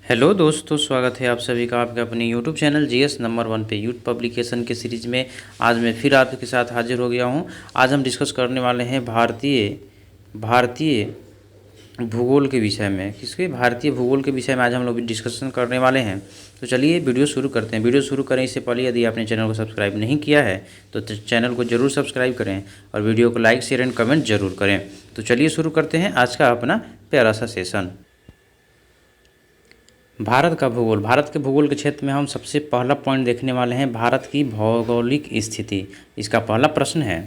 Hello दोस्तों, स्वागत है आप सभी का आपके अपने यूट्यूब चैनल जीएस नंबर 1 पे यूथ पब्लिकेशन के सीरीज़ में। आज मैं फिर आपके साथ हाजिर हो गया हूं। आज हम डिस्कस करने वाले हैं भारतीय भूगोल के विषय में। किसके? भारतीय भूगोल के विषय में आज हम लोग डिस्कशन करने वाले हैं। तो चलिए वीडियो शुरू करते हैं। वीडियो शुरू करें इससे पहले यदि आपने चैनल को सब्सक्राइब नहीं किया है तो चैनल को ज़रूर सब्सक्राइब करें और वीडियो को लाइक शेयर एंड कमेंट जरूर करें। तो चलिए शुरू करते हैं आज का अपना प्यारा सा सेशन। भारत का भूगोल। भारत के भूगोल के क्षेत्र में हम सबसे पहला पॉइंट देखने वाले हैं भारत की भौगोलिक स्थिति। इसका पहला प्रश्न है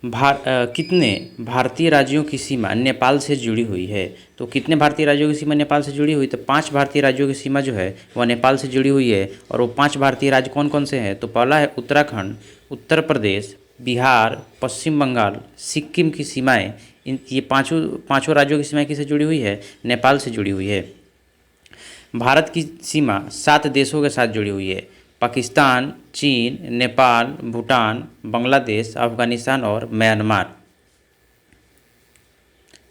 कितने भारतीय राज्यों की सीमा नेपाल से जुड़ी हुई है? तो कितने भारतीय राज्यों की सीमा नेपाल से जुड़ी हुई? तो 5 भारतीय राज्यों की सीमा जो है वह नेपाल से जुड़ी हुई है। और वो 5 भारतीय राज्य कौन कौन से हैं? तो पहला है उत्तराखंड, उत्तर प्रदेश, बिहार, पश्चिम बंगाल, सिक्किम की सीमाएं। ये पाँचों राज्यों की सीमाएं किससे जुड़ी हुई है? नेपाल से जुड़ी हुई है। भारत की सीमा 7 देशों के साथ जुड़ी हुई है: पाकिस्तान, चीन, नेपाल, भूटान, बांग्लादेश, अफगानिस्तान और म्यांमार।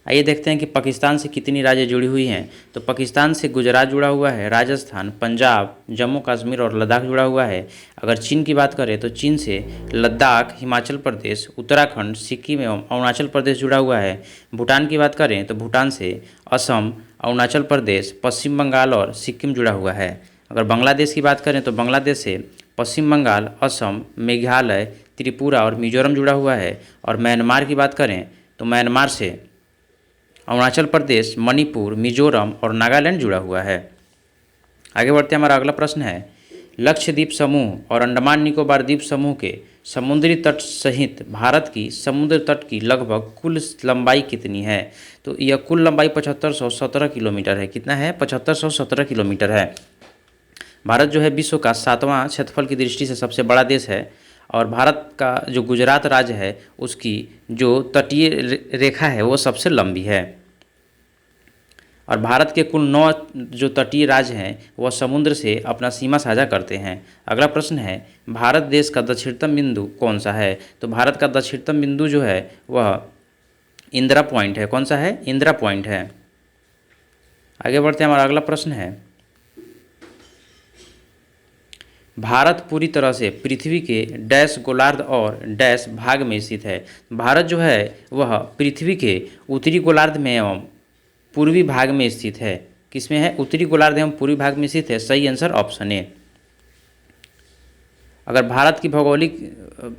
आइए देखते हैं कि पाकिस्तान से कितनी राज्य जुड़ी हुई हैं। तो पाकिस्तान से गुजरात जुड़ा हुआ है, राजस्थान, पंजाब, जम्मू कश्मीर और लद्दाख जुड़ा हुआ है। अगर चीन की बात करें तो चीन से लद्दाख, हिमाचल प्रदेश, उत्तराखंड, सिक्किम एवं अरुणाचल प्रदेश जुड़ा हुआ है। भूटान की बात करें तो भूटान से असम, अरुणाचल प्रदेश, पश्चिम बंगाल और सिक्किम जुड़ा हुआ है। अगर बांग्लादेश की बात करें तो बांग्लादेश से पश्चिम बंगाल, असम, मेघालय, त्रिपुरा और मिजोरम जुड़ा हुआ है। और म्यांमार की बात करें तो म्यांमार से अरुणाचल प्रदेश, मणिपुर, मिजोरम और नागालैंड जुड़ा हुआ है। आगे बढ़ते हैं। हमारा अगला प्रश्न है लक्षद्वीप समूह और अंडमान निकोबार द्वीप समूह के समुद्री तट सहित भारत की समुद्र तट की लगभग कुल लंबाई कितनी है? तो यह कुल लंबाई 7517 किलोमीटर है। कितना है? 7517 किलोमीटर है। भारत जो है विश्व का 7वां क्षेत्रफल की दृष्टि से सबसे बड़ा देश है। और भारत का जो गुजरात राज्य है उसकी जो तटीय रेखा है वो सबसे लंबी है। और भारत के कुल 9 जो तटीय राज्य हैं वह समुद्र से अपना सीमा साझा करते हैं। अगला प्रश्न है भारत देश का दक्षिणतम बिंदु कौन सा है? तो भारत का दक्षिणतम बिंदु जो है वह इंदिरा पॉइंट है। कौन सा है? इंदिरा पॉइंट है। आगे बढ़ते हैं। हमारा अगला प्रश्न है भारत पूरी तरह से पृथ्वी के डैश गोलार्ध और डैश भाग में स्थित है। भारत जो है वह पृथ्वी के उत्तरी गोलार्ध में एवं पूर्वी भाग में स्थित है। किसमें है? उत्तरी गोलार्ध एवं पूर्वी भाग में स्थित है। सही आंसर ऑप्शन ए। अगर भारत की भौगोलिक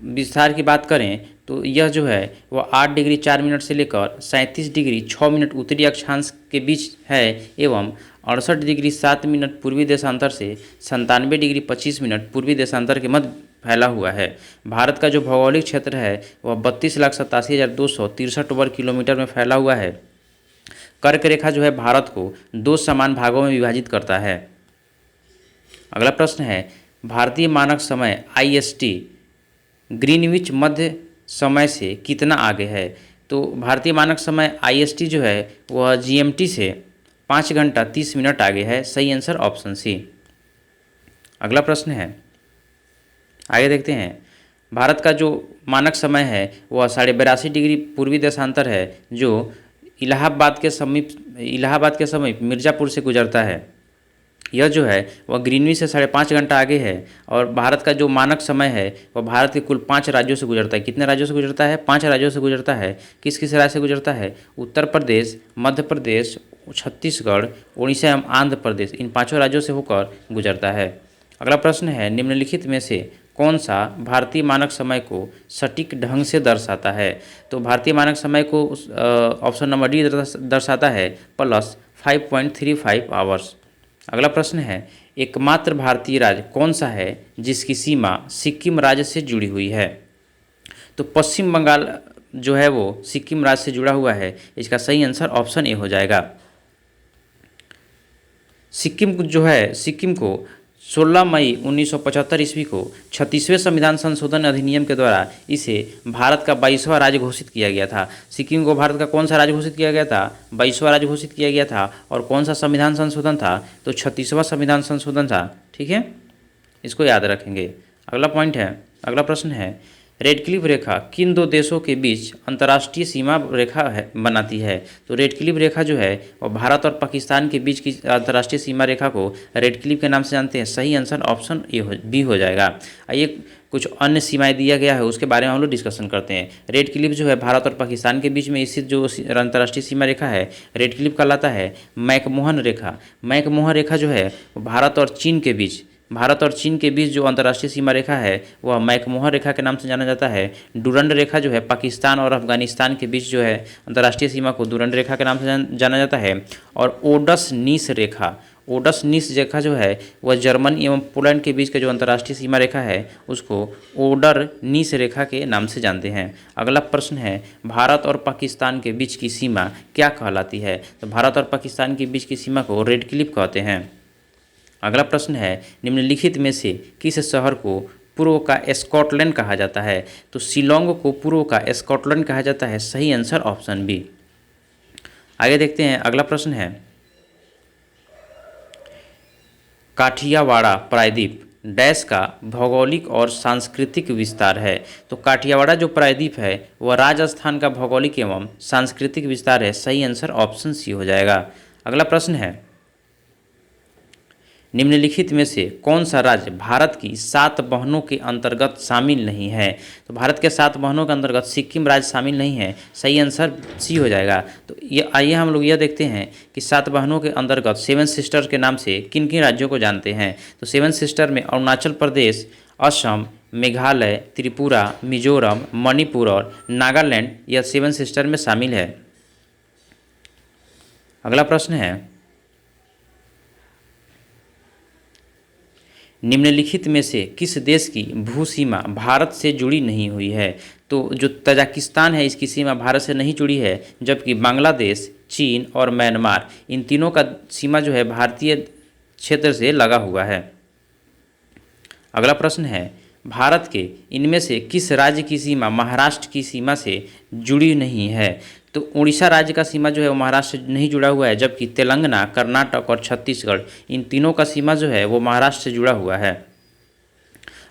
विस्तार की बात करें तो यह जो है वह 8 डिग्री 4 मिनट से लेकर 37 डिग्री 6 मिनट उत्तरी अक्षांश के बीच है एवं 68 डिग्री 7 मिनट पूर्वी देशांतर से 97 डिग्री 25 मिनट पूर्वी देशांतर के मध्य फैला हुआ है। भारत का जो भौगोलिक क्षेत्र है वह 32,87,263 वर्ग किलोमीटर में फैला हुआ है। कर्क रेखा जो है भारत को 2 समान भागों में विभाजित करता है। अगला प्रश्न है भारतीय मानक समय IST ग्रीनविच मध्य समय से कितना आगे है? तो भारतीय मानक समय IST जो है वह GMT से 5 घंटा 30 मिनट आगे है। सही आंसर ऑप्शन सी। अगला प्रश्न है आगे देखते हैं। भारत का जो मानक समय है वह 82.5 डिग्री पूर्वी देशांतर है जो इलाहाबाद के समीप मिर्ज़ापुर से गुजरता है। यह जो है वह ग्रीनविच से 5.5 घंटा आगे है। और भारत का जो मानक समय है वह भारत के कुल 5 राज्यों से गुजरता है। कितने राज्यों से गुजरता है? 5 राज्यों से गुजरता है। किस किस राज्य से गुजरता है? उत्तर प्रदेश, मध्य प्रदेश, छत्तीसगढ़, उड़ीसा एवं आंध्र प्रदेश। इन 5 राज्यों से होकर गुजरता है। अगला प्रश्न है निम्नलिखित में से कौन सा भारतीय मानक समय को सटीक ढंग से दर्शाता है? तो भारतीय मानक समय को ऑप्शन नंबर डी दर्शाता है +5.35 आवर्स। अगला प्रश्न है एकमात्र भारतीय राज्य कौन सा है जिसकी सीमा सिक्किम राज्य से जुड़ी हुई है? तो पश्चिम बंगाल जो है वो सिक्किम राज्य से जुड़ा हुआ है। इसका सही आंसर ऑप्शन ए हो जाएगा। सिक्किम को 16 मई 1975 ईस्वी को 36वें संविधान संशोधन अधिनियम के द्वारा इसे भारत का 22वां राज्य घोषित किया गया था। सिक्किम को भारत का कौन सा राज्य घोषित किया गया था? 22वां राज्य घोषित किया गया था। और कौन सा संविधान संशोधन था? तो 36वां संविधान संशोधन था। ठीक है, इसको याद रखेंगे। अगला प्रश्न है रेड क्लिफ रेखा किन दो देशों के बीच अंतर्राष्ट्रीय सीमा रेखा है बनाती है? तो रेड क्लिफ रेखा जो है वो भारत और पाकिस्तान के बीच की अंतर्राष्ट्रीय सीमा रेखा को रेड क्लिफ के नाम से जानते हैं। सही आंसर ऑप्शन बी हो जाएगा। आइए कुछ अन्य सीमाएं दिया गया है उसके बारे में हम लोग डिस्कशन करते हैं। रेड क्लिफ जो है भारत और पाकिस्तान के बीच में स्थित जो अंतर्राष्ट्रीय सीमा रेखा है रेड क्लिफ कहलाता है। मैकमोहन रेखा, मैकमोहन रेखा जो है वो भारत और चीन के बीच जो अंतर्राष्ट्रीय सीमा रेखा है वह मैकमोहन रेखा के नाम से जाना जाता है। डुरंड रेखा जो है पाकिस्तान और अफगानिस्तान के बीच जो है अंतर्राष्ट्रीय सीमा को डुरंड रेखा के नाम से जाना जाता है। और ओडस नीस रेखा, ओडस नीस रेखा जो है वह जर्मनी एवं पोलैंड के बीच का जो अंतर्राष्ट्रीय सीमा रेखा है उसको ओडर नीस रेखा के नाम से जानते हैं। अगला प्रश्न है भारत और पाकिस्तान के बीच की सीमा क्या कहलाती है? तो भारत और पाकिस्तान के बीच की सीमा को रेड क्लिफ कहते हैं। अगला प्रश्न है निम्नलिखित में से किस शहर को पूर्व का स्कॉटलैंड कहा जाता है? तो शिलोंग को पूर्व का स्कॉटलैंड कहा जाता है। सही आंसर ऑप्शन बी। आगे देखते हैं अगला प्रश्न है काठियावाड़ा प्रायद्वीप डैश का भौगोलिक और सांस्कृतिक विस्तार है। तो काठियावाड़ा जो प्रायद्वीप है वह राजस्थान का भौगोलिक एवं सांस्कृतिक विस्तार है। सही आंसर ऑप्शन सी हो जाएगा। अगला प्रश्न है निम्नलिखित में से कौन सा राज्य भारत की 7 बहनों के अंतर्गत शामिल नहीं है? तो भारत के 7 बहनों के अंतर्गत सिक्किम राज्य शामिल नहीं है। सही आंसर सी हो जाएगा। तो ये आइए हम लोग यह देखते हैं कि 7 बहनों के अंतर्गत 7 सिस्टर के नाम से किन किन राज्यों को जानते हैं। तो 7 सिस्टर में अरुणाचल प्रदेश, असम, मेघालय, त्रिपुरा, मिजोरम, मणिपुर और नागालैंड यह 7 सिस्टर में शामिल है। अगला प्रश्न है निम्नलिखित में से किस देश की भू सीमा भारत से जुड़ी नहीं हुई है? तो जो तजाकिस्तान है इसकी सीमा भारत से नहीं जुड़ी है, जबकि बांग्लादेश, चीन और म्यांमार इन तीनों का सीमा जो है भारतीय क्षेत्र से लगा हुआ है। अगला प्रश्न है भारत के इनमें से किस राज्य की सीमा महाराष्ट्र की सीमा से जुड़ी नहीं है? तो उड़ीसा राज्य का सीमा जो है वो महाराष्ट्र से नहीं जुड़ा हुआ है, जबकि तेलंगाना, कर्नाटक और छत्तीसगढ़ इन तीनों का सीमा जो है वो महाराष्ट्र से जुड़ा हुआ है।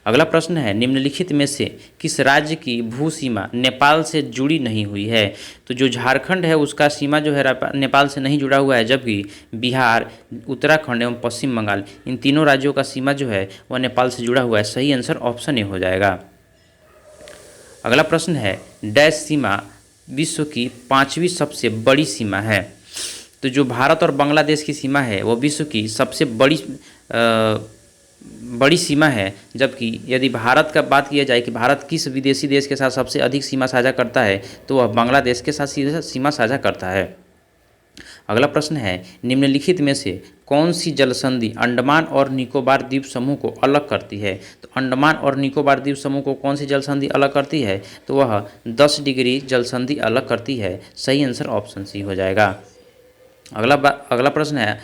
अगला प्रश्न है निम्नलिखित में से किस राज्य की भू सीमा नेपाल से जुड़ी नहीं हुई है? तो जो झारखंड है उसका सीमा जो है नेपाल से नहीं जुड़ा हुआ है, जबकि बिहार, उत्तराखंड एवं पश्चिम बंगाल इन तीनों राज्यों का सीमा जो है वह नेपाल से जुड़ा हुआ है। सही आंसर ऑप्शन ए हो जाएगा। अगला प्रश्न है डैश सीमा विश्व की 5वीं सबसे बड़ी सीमा है। तो जो भारत और बांग्लादेश की सीमा है वो विश्व की सबसे बड़ी सीमा है, जबकि यदि भारत का बात किया जाए कि भारत किस विदेशी देश के साथ सबसे अधिक सीमा साझा करता है तो वह बांग्लादेश के साथ सीमा साझा करता है। अगला प्रश्न है निम्नलिखित में से कौन सी जलसंधि अंडमान और निकोबार द्वीप समूह को अलग करती है? तो अंडमान और निकोबार द्वीप समूह को कौन सी जलसंधि अलग करती है? तो वह 10 डिग्री जलसंधि अलग करती है। सही आंसर ऑप्शन सी हो जाएगा। अगला प्रश्न है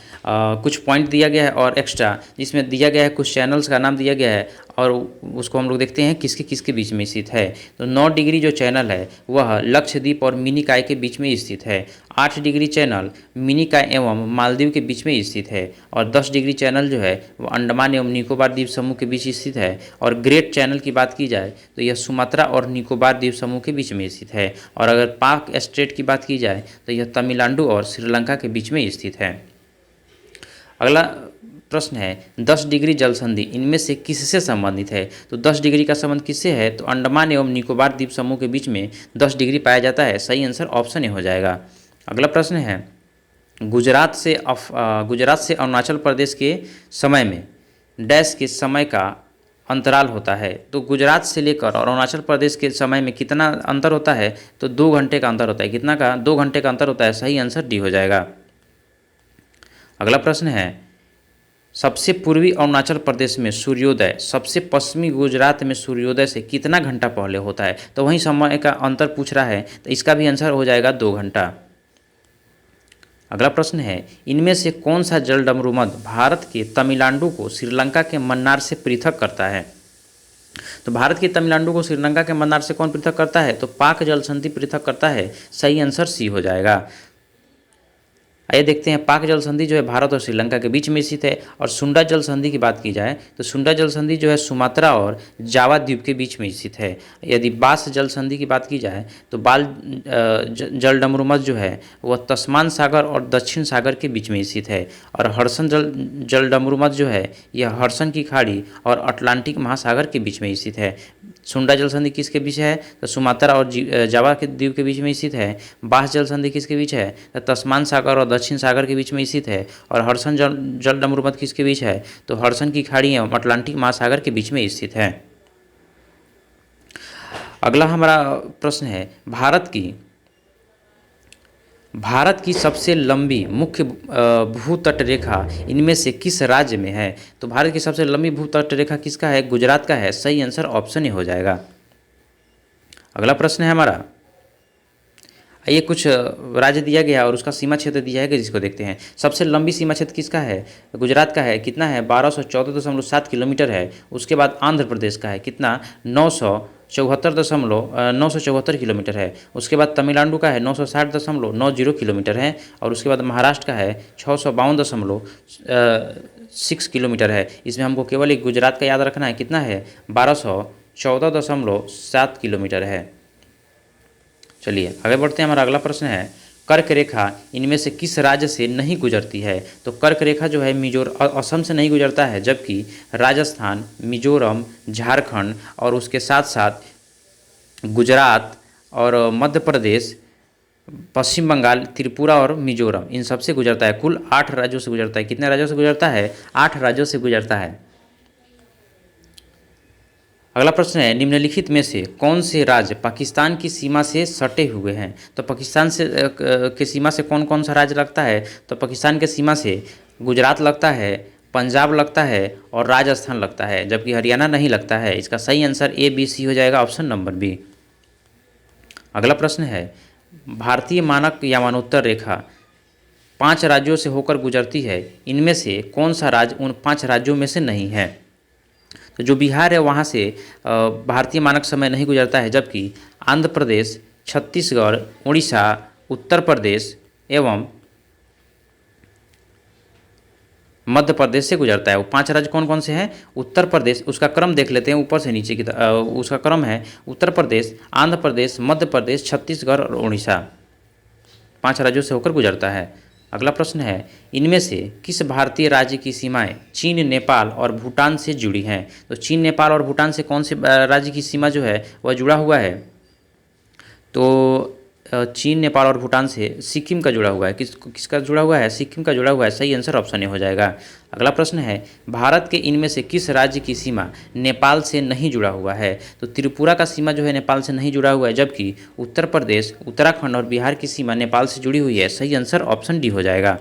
कुछ पॉइंट दिया गया है और एक्स्ट्रा, जिसमें दिया गया है कुछ चैनल्स का नाम दिया गया है और उसको हम लोग देखते हैं किसके किसके बीच में स्थित है। तो 9 डिग्री जो चैनल है वह लक्षद्वीप और मिनिकॉय के बीच में स्थित है। 8 डिग्री चैनल मिनिकॉय एवं मालदीव के बीच में स्थित है और 10 डिग्री चैनल जो है वह अंडमान एवं निकोबार द्वीप समूह के बीच स्थित है। और ग्रेट चैनल की बात की जाए तो यह सुमात्रा और निकोबार द्वीप समूह के बीच में स्थित है। और अगर पाक स्ट्रेट की बात की जाए तो यह तमिलनाडु और श्रीलंका के बीच में स्थित है। अगला प्रश्न है 10 डिग्री जलसंधि इनमें से किससे संबंधित है? तो 10 डिग्री का संबंध किससे है? तो अंडमान एवं निकोबार द्वीप समूह के बीच में 10 डिग्री पाया जाता है। सही आंसर ऑप्शन ए हो जाएगा। अगला प्रश्न है गुजरात से अरुणाचल प्रदेश के समय में डैश के समय का अंतराल होता है। तो गुजरात से लेकर और अरुणाचल प्रदेश के समय में कितना अंतर होता है? तो 2 घंटे का अंतर होता है। कितना का? 2 घंटे का अंतर होता है। सही आंसर डी हो जाएगा। अगला प्रश्न है सबसे पूर्वी अरुणाचल प्रदेश में सूर्योदय सबसे पश्चिमी गुजरात में सूर्योदय से कितना घंटा पहले होता है? तो वहीं समय का अंतर पूछ रहा है, तो इसका भी आंसर हो जाएगा 2 घंटा। अगला प्रश्न है इनमें से कौन सा जलडमरूमध्य भारत के तमिलनाडु को श्रीलंका के मन्नार से पृथक करता है? तो भारत के तमिलनाडु को श्रीलंका के मन्नार से कौन पृथक करता है? तो पाक जलसंधि पृथक करता है। सही आंसर सी हो जाएगा। आइए देखते हैं पाक जल संधि जो है भारत और श्रीलंका के बीच में स्थित है। और सुंडा जल संधि की बात की जाए तो सुंडा जल संधि जो है सुमात्रा और जावा द्वीप के बीच में स्थित है। यदि बास जल संधि की बात की जाए तो बाल जल डमरूमत जो है वह तस्मान सागर और दक्षिण सागर के बीच में स्थित है। और हडसन जल डमरूमत जो है यह हडसन की खाड़ी और अटलांटिक महासागर के बीच में स्थित है। सुंडा जल संधि किसके बीच है तो सुमात्रा और जावा के द्वीप के बीच में स्थित है। बास जल संधि किसके बीच है तो तस्मान सागर और दक्षिण सागर के बीच में स्थित है। और हडसन जल डमरूमत किसके बीच है तो हडसन की खाड़ी एवं अटलांटिक महासागर के बीच में स्थित है। अगला हमारा प्रश्न है भारत की सबसे लंबी मुख्य भूतट रेखा इनमें से किस राज्य में है। तो भारत की सबसे लंबी भूतट रेखा किसका है, गुजरात का है। सही आंसर ऑप्शन ए हो जाएगा। अगला प्रश्न है हमारा, ये कुछ राज्य दिया गया और उसका सीमा क्षेत्र दिया है जिसको देखते हैं। सबसे लंबी सीमा क्षेत्र किसका है, गुजरात का है। कितना है 1214.7 किलोमीटर है। उसके बाद आंध्र प्रदेश का है, कितना 974 किलोमीटर है। उसके बाद तमिलनाडु का है 960.90 किलोमीटर है। और उसके बाद महाराष्ट्र का है 652.6 किलोमीटर है। इसमें हमको केवल एक गुजरात का याद रखना है, कितना है 1214.7 किलोमीटर है। चलिए आगे बढ़ते हैं। हमारा अगला प्रश्न है, कर्क रेखा इनमें से किस राज्य से नहीं गुजरती है। तो कर्क रेखा जो है असम से नहीं गुजरता है, जबकि राजस्थान, मिजोरम, झारखंड और उसके साथ साथ गुजरात और मध्य प्रदेश, पश्चिम बंगाल, त्रिपुरा और मिजोरम इन सब से गुजरता है। कुल 8 राज्यों से गुजरता है। कितने राज्यों से गुजरता है 8 राज्यों से गुजरता है। अगला प्रश्न है, निम्नलिखित में से कौन से राज्य पाकिस्तान की सीमा से सटे हुए हैं। तो पाकिस्तान से के सीमा से कौन कौन सा राज्य लगता है। तो पाकिस्तान के सीमा से गुजरात लगता है, पंजाब लगता है और राजस्थान लगता है, जबकि हरियाणा नहीं लगता है। इसका सही आंसर ए बी सी हो जाएगा, ऑप्शन नंबर बी। अगला प्रश्न है, भारतीय मानक यामानोत्तर रेखा 5 राज्यों से होकर गुजरती है। इनमें से कौन सा राज्य उन 5 राज्यों में से नहीं है। तो जो बिहार है वहाँ से भारतीय मानक समय नहीं गुजरता है, जबकि आंध्र प्रदेश, छत्तीसगढ़, उड़ीसा, उत्तर प्रदेश एवं मध्य प्रदेश से गुजरता है। वो 5 राज्य कौन कौन से हैं। उत्तर प्रदेश, उसका क्रम देख लेते हैं ऊपर से नीचे की उसका क्रम है उत्तर प्रदेश, आंध्र प्रदेश, मध्य प्रदेश, छत्तीसगढ़ और उड़ीसा। 5 राज्यों से होकर गुजरता है। अगला प्रश्न है, इनमें से किस भारतीय राज्य की सीमाएं चीन, नेपाल और भूटान से जुड़ी हैं। तो चीन, नेपाल और भूटान से कौन से राज्य की सीमा जो है वह जुड़ा हुआ है। तो चीन, नेपाल और भूटान से सिक्किम का जुड़ा हुआ है। किसका जुड़ा हुआ है, सिक्किम का जुड़ा हुआ है। सही आंसर ऑप्शन ए हो जाएगा। अगला प्रश्न है, भारत के इनमें से किस राज्य की सीमा नेपाल से नहीं जुड़ा हुआ है। तो त्रिपुरा का सीमा जो है नेपाल से नहीं जुड़ा हुआ है, जबकि उत्तर प्रदेश, उत्तराखंड और बिहार की सीमा नेपाल से जुड़ी हुई है। सही आंसर ऑप्शन डी हो जाएगा।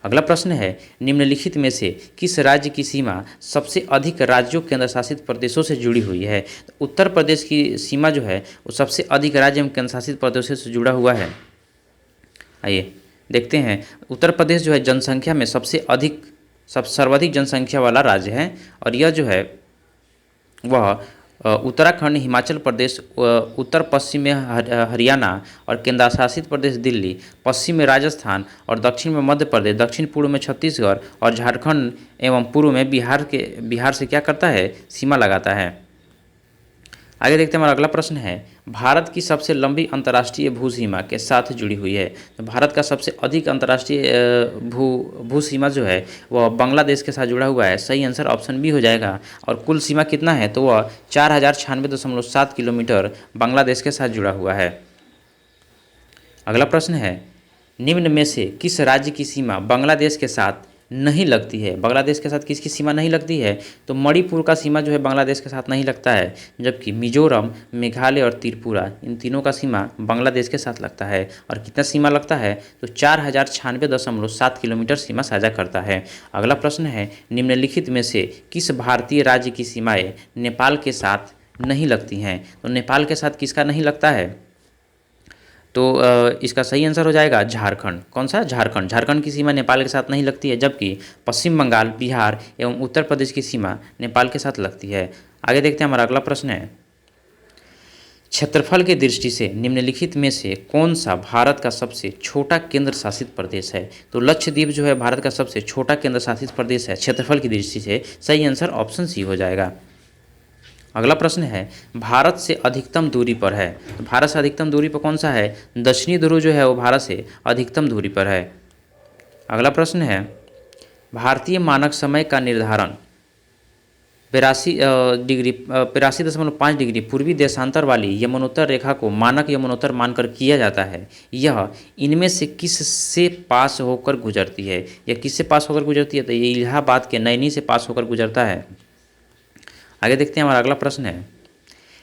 अगला प्रश्न है, निम्नलिखित में से किस राज्य की सीमा सबसे अधिक राज्यों केंद्र शासित प्रदेशों से जुड़ी हुई है। तो उत्तर प्रदेश की सीमा जो है वो सबसे अधिक राज्य एवं केंद्र शासित प्रदेशों से जुड़ा हुआ है। आइए देखते हैं, उत्तर प्रदेश जो है जनसंख्या में सर्वाधिक जनसंख्या वाला राज्य है। और यह जो है वह उत्तराखंड, हिमाचल प्रदेश, उत्तर पश्चिम में हरियाणा और केंद्र शासित प्रदेश दिल्ली, पश्चिम में राजस्थान और दक्षिण में मध्य प्रदेश, दक्षिण पूर्व में छत्तीसगढ़ और झारखंड एवं पूर्व में बिहार से क्या करता है, सीमा लगाता है। आगे देखते हैं, हमारा अगला प्रश्न है, भारत की सबसे लंबी अंतर्राष्ट्रीय भू सीमा के साथ जुड़ी हुई है। तो भारत का सबसे अधिक अंतर्राष्ट्रीय भू सीमा जो है वह बांग्लादेश के साथ जुड़ा हुआ है। सही आंसर ऑप्शन बी हो जाएगा। और कुल सीमा कितना है तो वह 4096.7 किलोमीटर बांग्लादेश के साथ जुड़ा हुआ है। अगला प्रश्न है, निम्न में से किस राज्य की सीमा बांग्लादेश के साथ नहीं लगती है। बांग्लादेश के साथ किसकी सीमा नहीं लगती है। तो मणिपुर का सीमा जो है बांग्लादेश के साथ नहीं लगता है, जबकि मिजोरम, मेघालय और त्रिपुरा इन तीनों का सीमा बांग्लादेश के साथ लगता है। और कितना सीमा लगता है तो 4096.7 किलोमीटर सीमा साझा करता है। अगला प्रश्न है, निम्नलिखित में से किस भारतीय राज्य की सीमाएँ नेपाल के साथ नहीं लगती हैं। तो नेपाल के साथ किसका नहीं लगता है तो इसका सही आंसर हो जाएगा झारखंड। कौन सा, झारखंड। झारखंड की सीमा नेपाल के साथ नहीं लगती है, जबकि पश्चिम बंगाल, बिहार एवं उत्तर प्रदेश की सीमा नेपाल के साथ लगती है। आगे देखते हैं, हमारा अगला प्रश्न है, क्षेत्रफल की दृष्टि से निम्नलिखित में से कौन सा भारत का सबसे छोटा केंद्र शासित प्रदेश है? तो लक्षद्वीप जो है भारत का सबसे छोटा केंद्र शासित प्रदेश है क्षेत्रफल की दृष्टि से। सही आंसर ऑप्शन सी हो जाएगा। अगला प्रश्न है, भारत से अधिकतम दूरी पर है। तो भारत से अधिकतम दूरी पर कौन सा है? दक्षिणी ध्रुव जो है वो भारत से अधिकतम दूरी पर है। अगला प्रश्न है, भारतीय मानक समय का निर्धारण 83.5 डिग्री पूर्वी देशांतर वाली यमुनोत्तर रेखा को मानक यमुनोत्तर मानकर किया जाता है। यह इनमें से किस से पास होकर गुजरती है? यह किससे पास होकर गुजरती है? तो ये इलाहाबाद के नैनी से पास होकर गुजरता है। आगे देखते हैं, हमारा अगला प्रश्न है,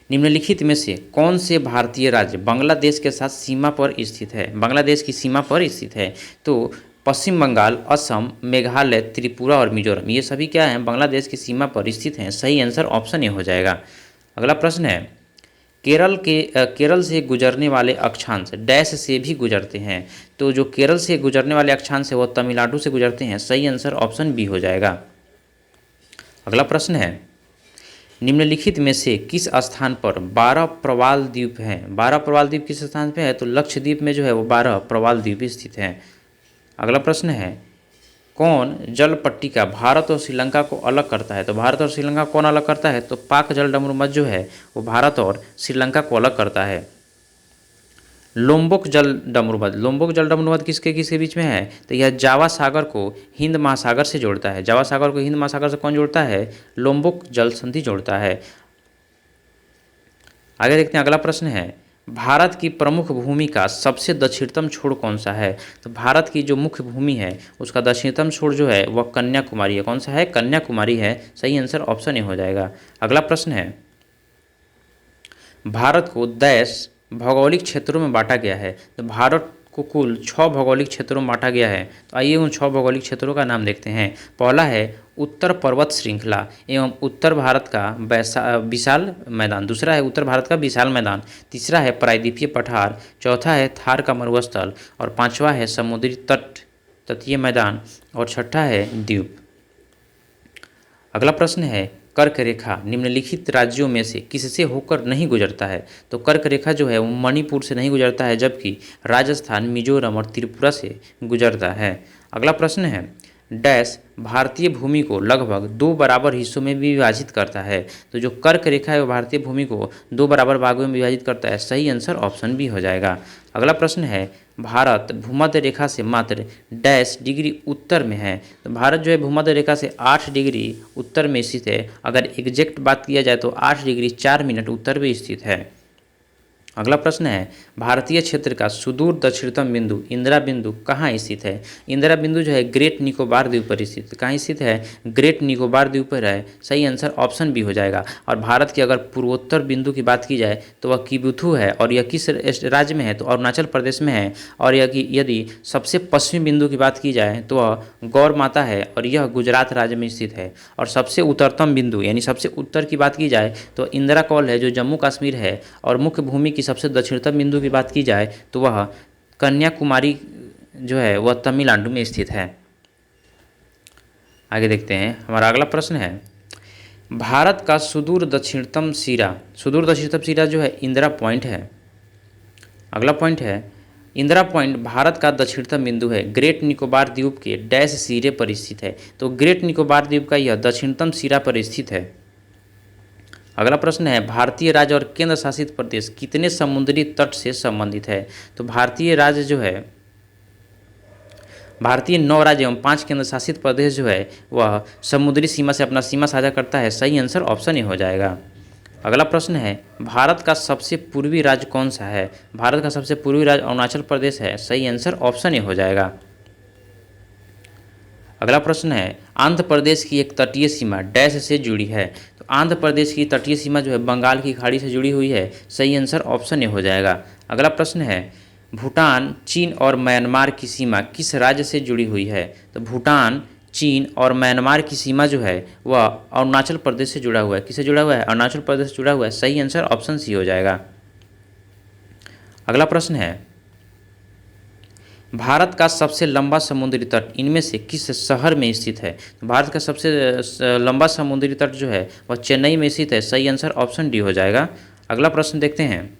निम्नलिखित में से कौन से भारतीय राज्य बांग्लादेश के साथ सीमा पर स्थित है? बांग्लादेश की सीमा पर स्थित है। तो पश्चिम बंगाल, असम, मेघालय, त्रिपुरा और मिजोरम, ये सभी क्या हैं? बांग्लादेश की सीमा पर स्थित हैं। सही आंसर ऑप्शन ए हो जाएगा। अगला प्रश्न है, केरल से गुजरने वाले अक्षांश डैश से भी गुजरते हैं। तो जो केरल से गुजरने वाले अक्षांश है वो तमिलनाडु से गुजरते हैं। सही आंसर ऑप्शन बी हो जाएगा। अगला प्रश्न है, निम्नलिखित में से किस स्थान पर 12 प्रवाल द्वीप हैं? 12 प्रवाल द्वीप किस स्थान पे है? तो लक्षद्वीप में जो है वो 12 प्रवाल द्वीप स्थित हैं। अगला प्रश्न है, कौन जल पट्टिका भारत और श्रीलंका को अलग करता है? तो भारत और श्रीलंका कौन अलग करता है? तो पाक जल डमरूमध्य जो है वो भारत और श्रीलंका को अलग करता है। लोम्बोक जल डमरूमध्य किसके किसके बीच में है? तो यह जावा सागर को हिंद महासागर से जोड़ता है। जावा सागर को हिंद महासागर से कौन जोड़ता है? लोम्बोक जल संधि जोड़ता है। आगे देखते हैं, अगला प्रश्न है, भारत की प्रमुख भूमि का सबसे दक्षिणतम छोर कौन सा है? तो भारत की जो मुख्य भूमि है उसका दक्षिणतम छोर जो है वह कन्याकुमारी है। कौन सा है? कन्याकुमारी है। सही आंसर ऑप्शन ए हो जाएगा। अगला प्रश्न है, भारत को डैश भौगोलिक क्षेत्रों में बांटा गया है। तो भारत को कुल 6 भौगोलिक क्षेत्रों में बांटा गया है। तो आइए उन 6 भौगोलिक क्षेत्रों का नाम देखते हैं। पहला है उत्तर पर्वत श्रृंखला एवं उत्तर भारत का विशाल मैदान। दूसरा है उत्तर भारत का विशाल मैदान। तीसरा है प्रायद्वीपीय पठार। चौथा है थार का मरुस्थल। और पांचवा है समुद्री तटीय मैदान। और छठा है द्वीप। अगला प्रश्न है, कर्क रेखा निम्नलिखित राज्यों में से किससे होकर नहीं गुजरता है? तो कर्क रेखा जो है वो मणिपुर से नहीं गुजरता है, जबकि राजस्थान, मिजोरम और त्रिपुरा से गुजरता है। अगला प्रश्न है, डैश भारतीय भूमि को लगभग 2 बराबर हिस्सों में विभाजित करता है। तो जो कर्क रेखा है वो भारतीय भूमि को 2 बराबर भागों में विभाजित करता है। सही आंसर ऑप्शन बी हो जाएगा। अगला प्रश्न है, भारत भूमध्य रेखा से मात्र डैश डिग्री उत्तर में है। तो भारत जो है भूमध्य रेखा से 8 डिग्री उत्तर में स्थित है। अगर एग्जैक्ट बात किया जाए तो 8 डिग्री 4 मिनट उत्तर में स्थित है। अगला प्रश्न है, भारतीय क्षेत्र का सुदूर दक्षिणतम बिंदु इंदिरा बिंदु कहाँ स्थित है? इंदिरा बिंदु जो है ग्रेट निकोबार द्वीप पर स्थित। कहाँ स्थित है? ग्रेट निकोबार द्वीप पर है। सही आंसर ऑप्शन बी हो जाएगा। और भारत की अगर पूर्वोत्तर बिंदु की बात की जाए तो वह किबुथु है। और यह किस राज्य में है? तो अरुणाचल प्रदेश में है। और यदि सबसे पश्चिमी बिंदु की बात की जाए तो वह गौर माता है और यह गुजरात राज्य में स्थित है। और सबसे उत्तरतम बिंदु यानी सबसे उत्तर की बात की जाए तो इंदिरा कौल है जो जम्मू कश्मीर है। और मुख्य भूमि की सबसे दक्षिणतम बिंदु की बात की जाए तो वह कन्याकुमारी जो है वह तमिलनाडु में स्थित है। आगे देखते हैं, हमारा अगला प्रश्न है, भारत का सुदूर दक्षिणतम सिरा जो है इंदिरा पॉइंट है। अगला पॉइंट है, इंदिरा पॉइंट भारत का दक्षिणतम बिंदु है। ग्रेट निकोबार द्वीप के डैश सिरे पर स्थित है। तो ग्रेट निकोबार द्वीप का यह दक्षिणतम सिरा पर स्थित है। अगला प्रश्न है, भारतीय राज्य और केंद्र शासित प्रदेश कितने समुद्री तट से संबंधित है? तो भारतीय राज्य जो है भारतीय 9 राज्य एवं 5 केंद्र शासित प्रदेश जो है वह समुद्री सीमा से अपना सीमा साझा करता है। सही आंसर ऑप्शन ए हो जाएगा। अगला प्रश्न है, भारत का सबसे पूर्वी राज्य कौन सा है? भारत का सबसे पूर्वी राज्य अरुणाचल प्रदेश है। सही आंसर ऑप्शन ए हो जाएगा। अगला प्रश्न है, आंध्र प्रदेश की एक तटीय सीमा डैश से जुड़ी है। तो आंध्र प्रदेश की तटीय सीमा जो है बंगाल की खाड़ी से जुड़ी हुई है। सही आंसर ऑप्शन ए हो जाएगा। अगला प्रश्न है, भूटान, चीन और म्यांमार की सीमा किस राज्य से जुड़ी हुई है? तो भूटान, चीन और म्यांमार की सीमा जो है वह अरुणाचल प्रदेश से जुड़ा हुआ है। किससे जुड़ा हुआ है? अरुणाचल प्रदेश से जुड़ा हुआ है। सही आंसर ऑप्शन सी हो जाएगा। अगला प्रश्न है, भारत का सबसे लंबा समुद्री तट इनमें से किस शहर में स्थित है? भारत का सबसे लंबा समुद्री तट जो है वह चेन्नई में स्थित है। सही आंसर ऑप्शन डी हो जाएगा। अगला प्रश्न देखते हैं,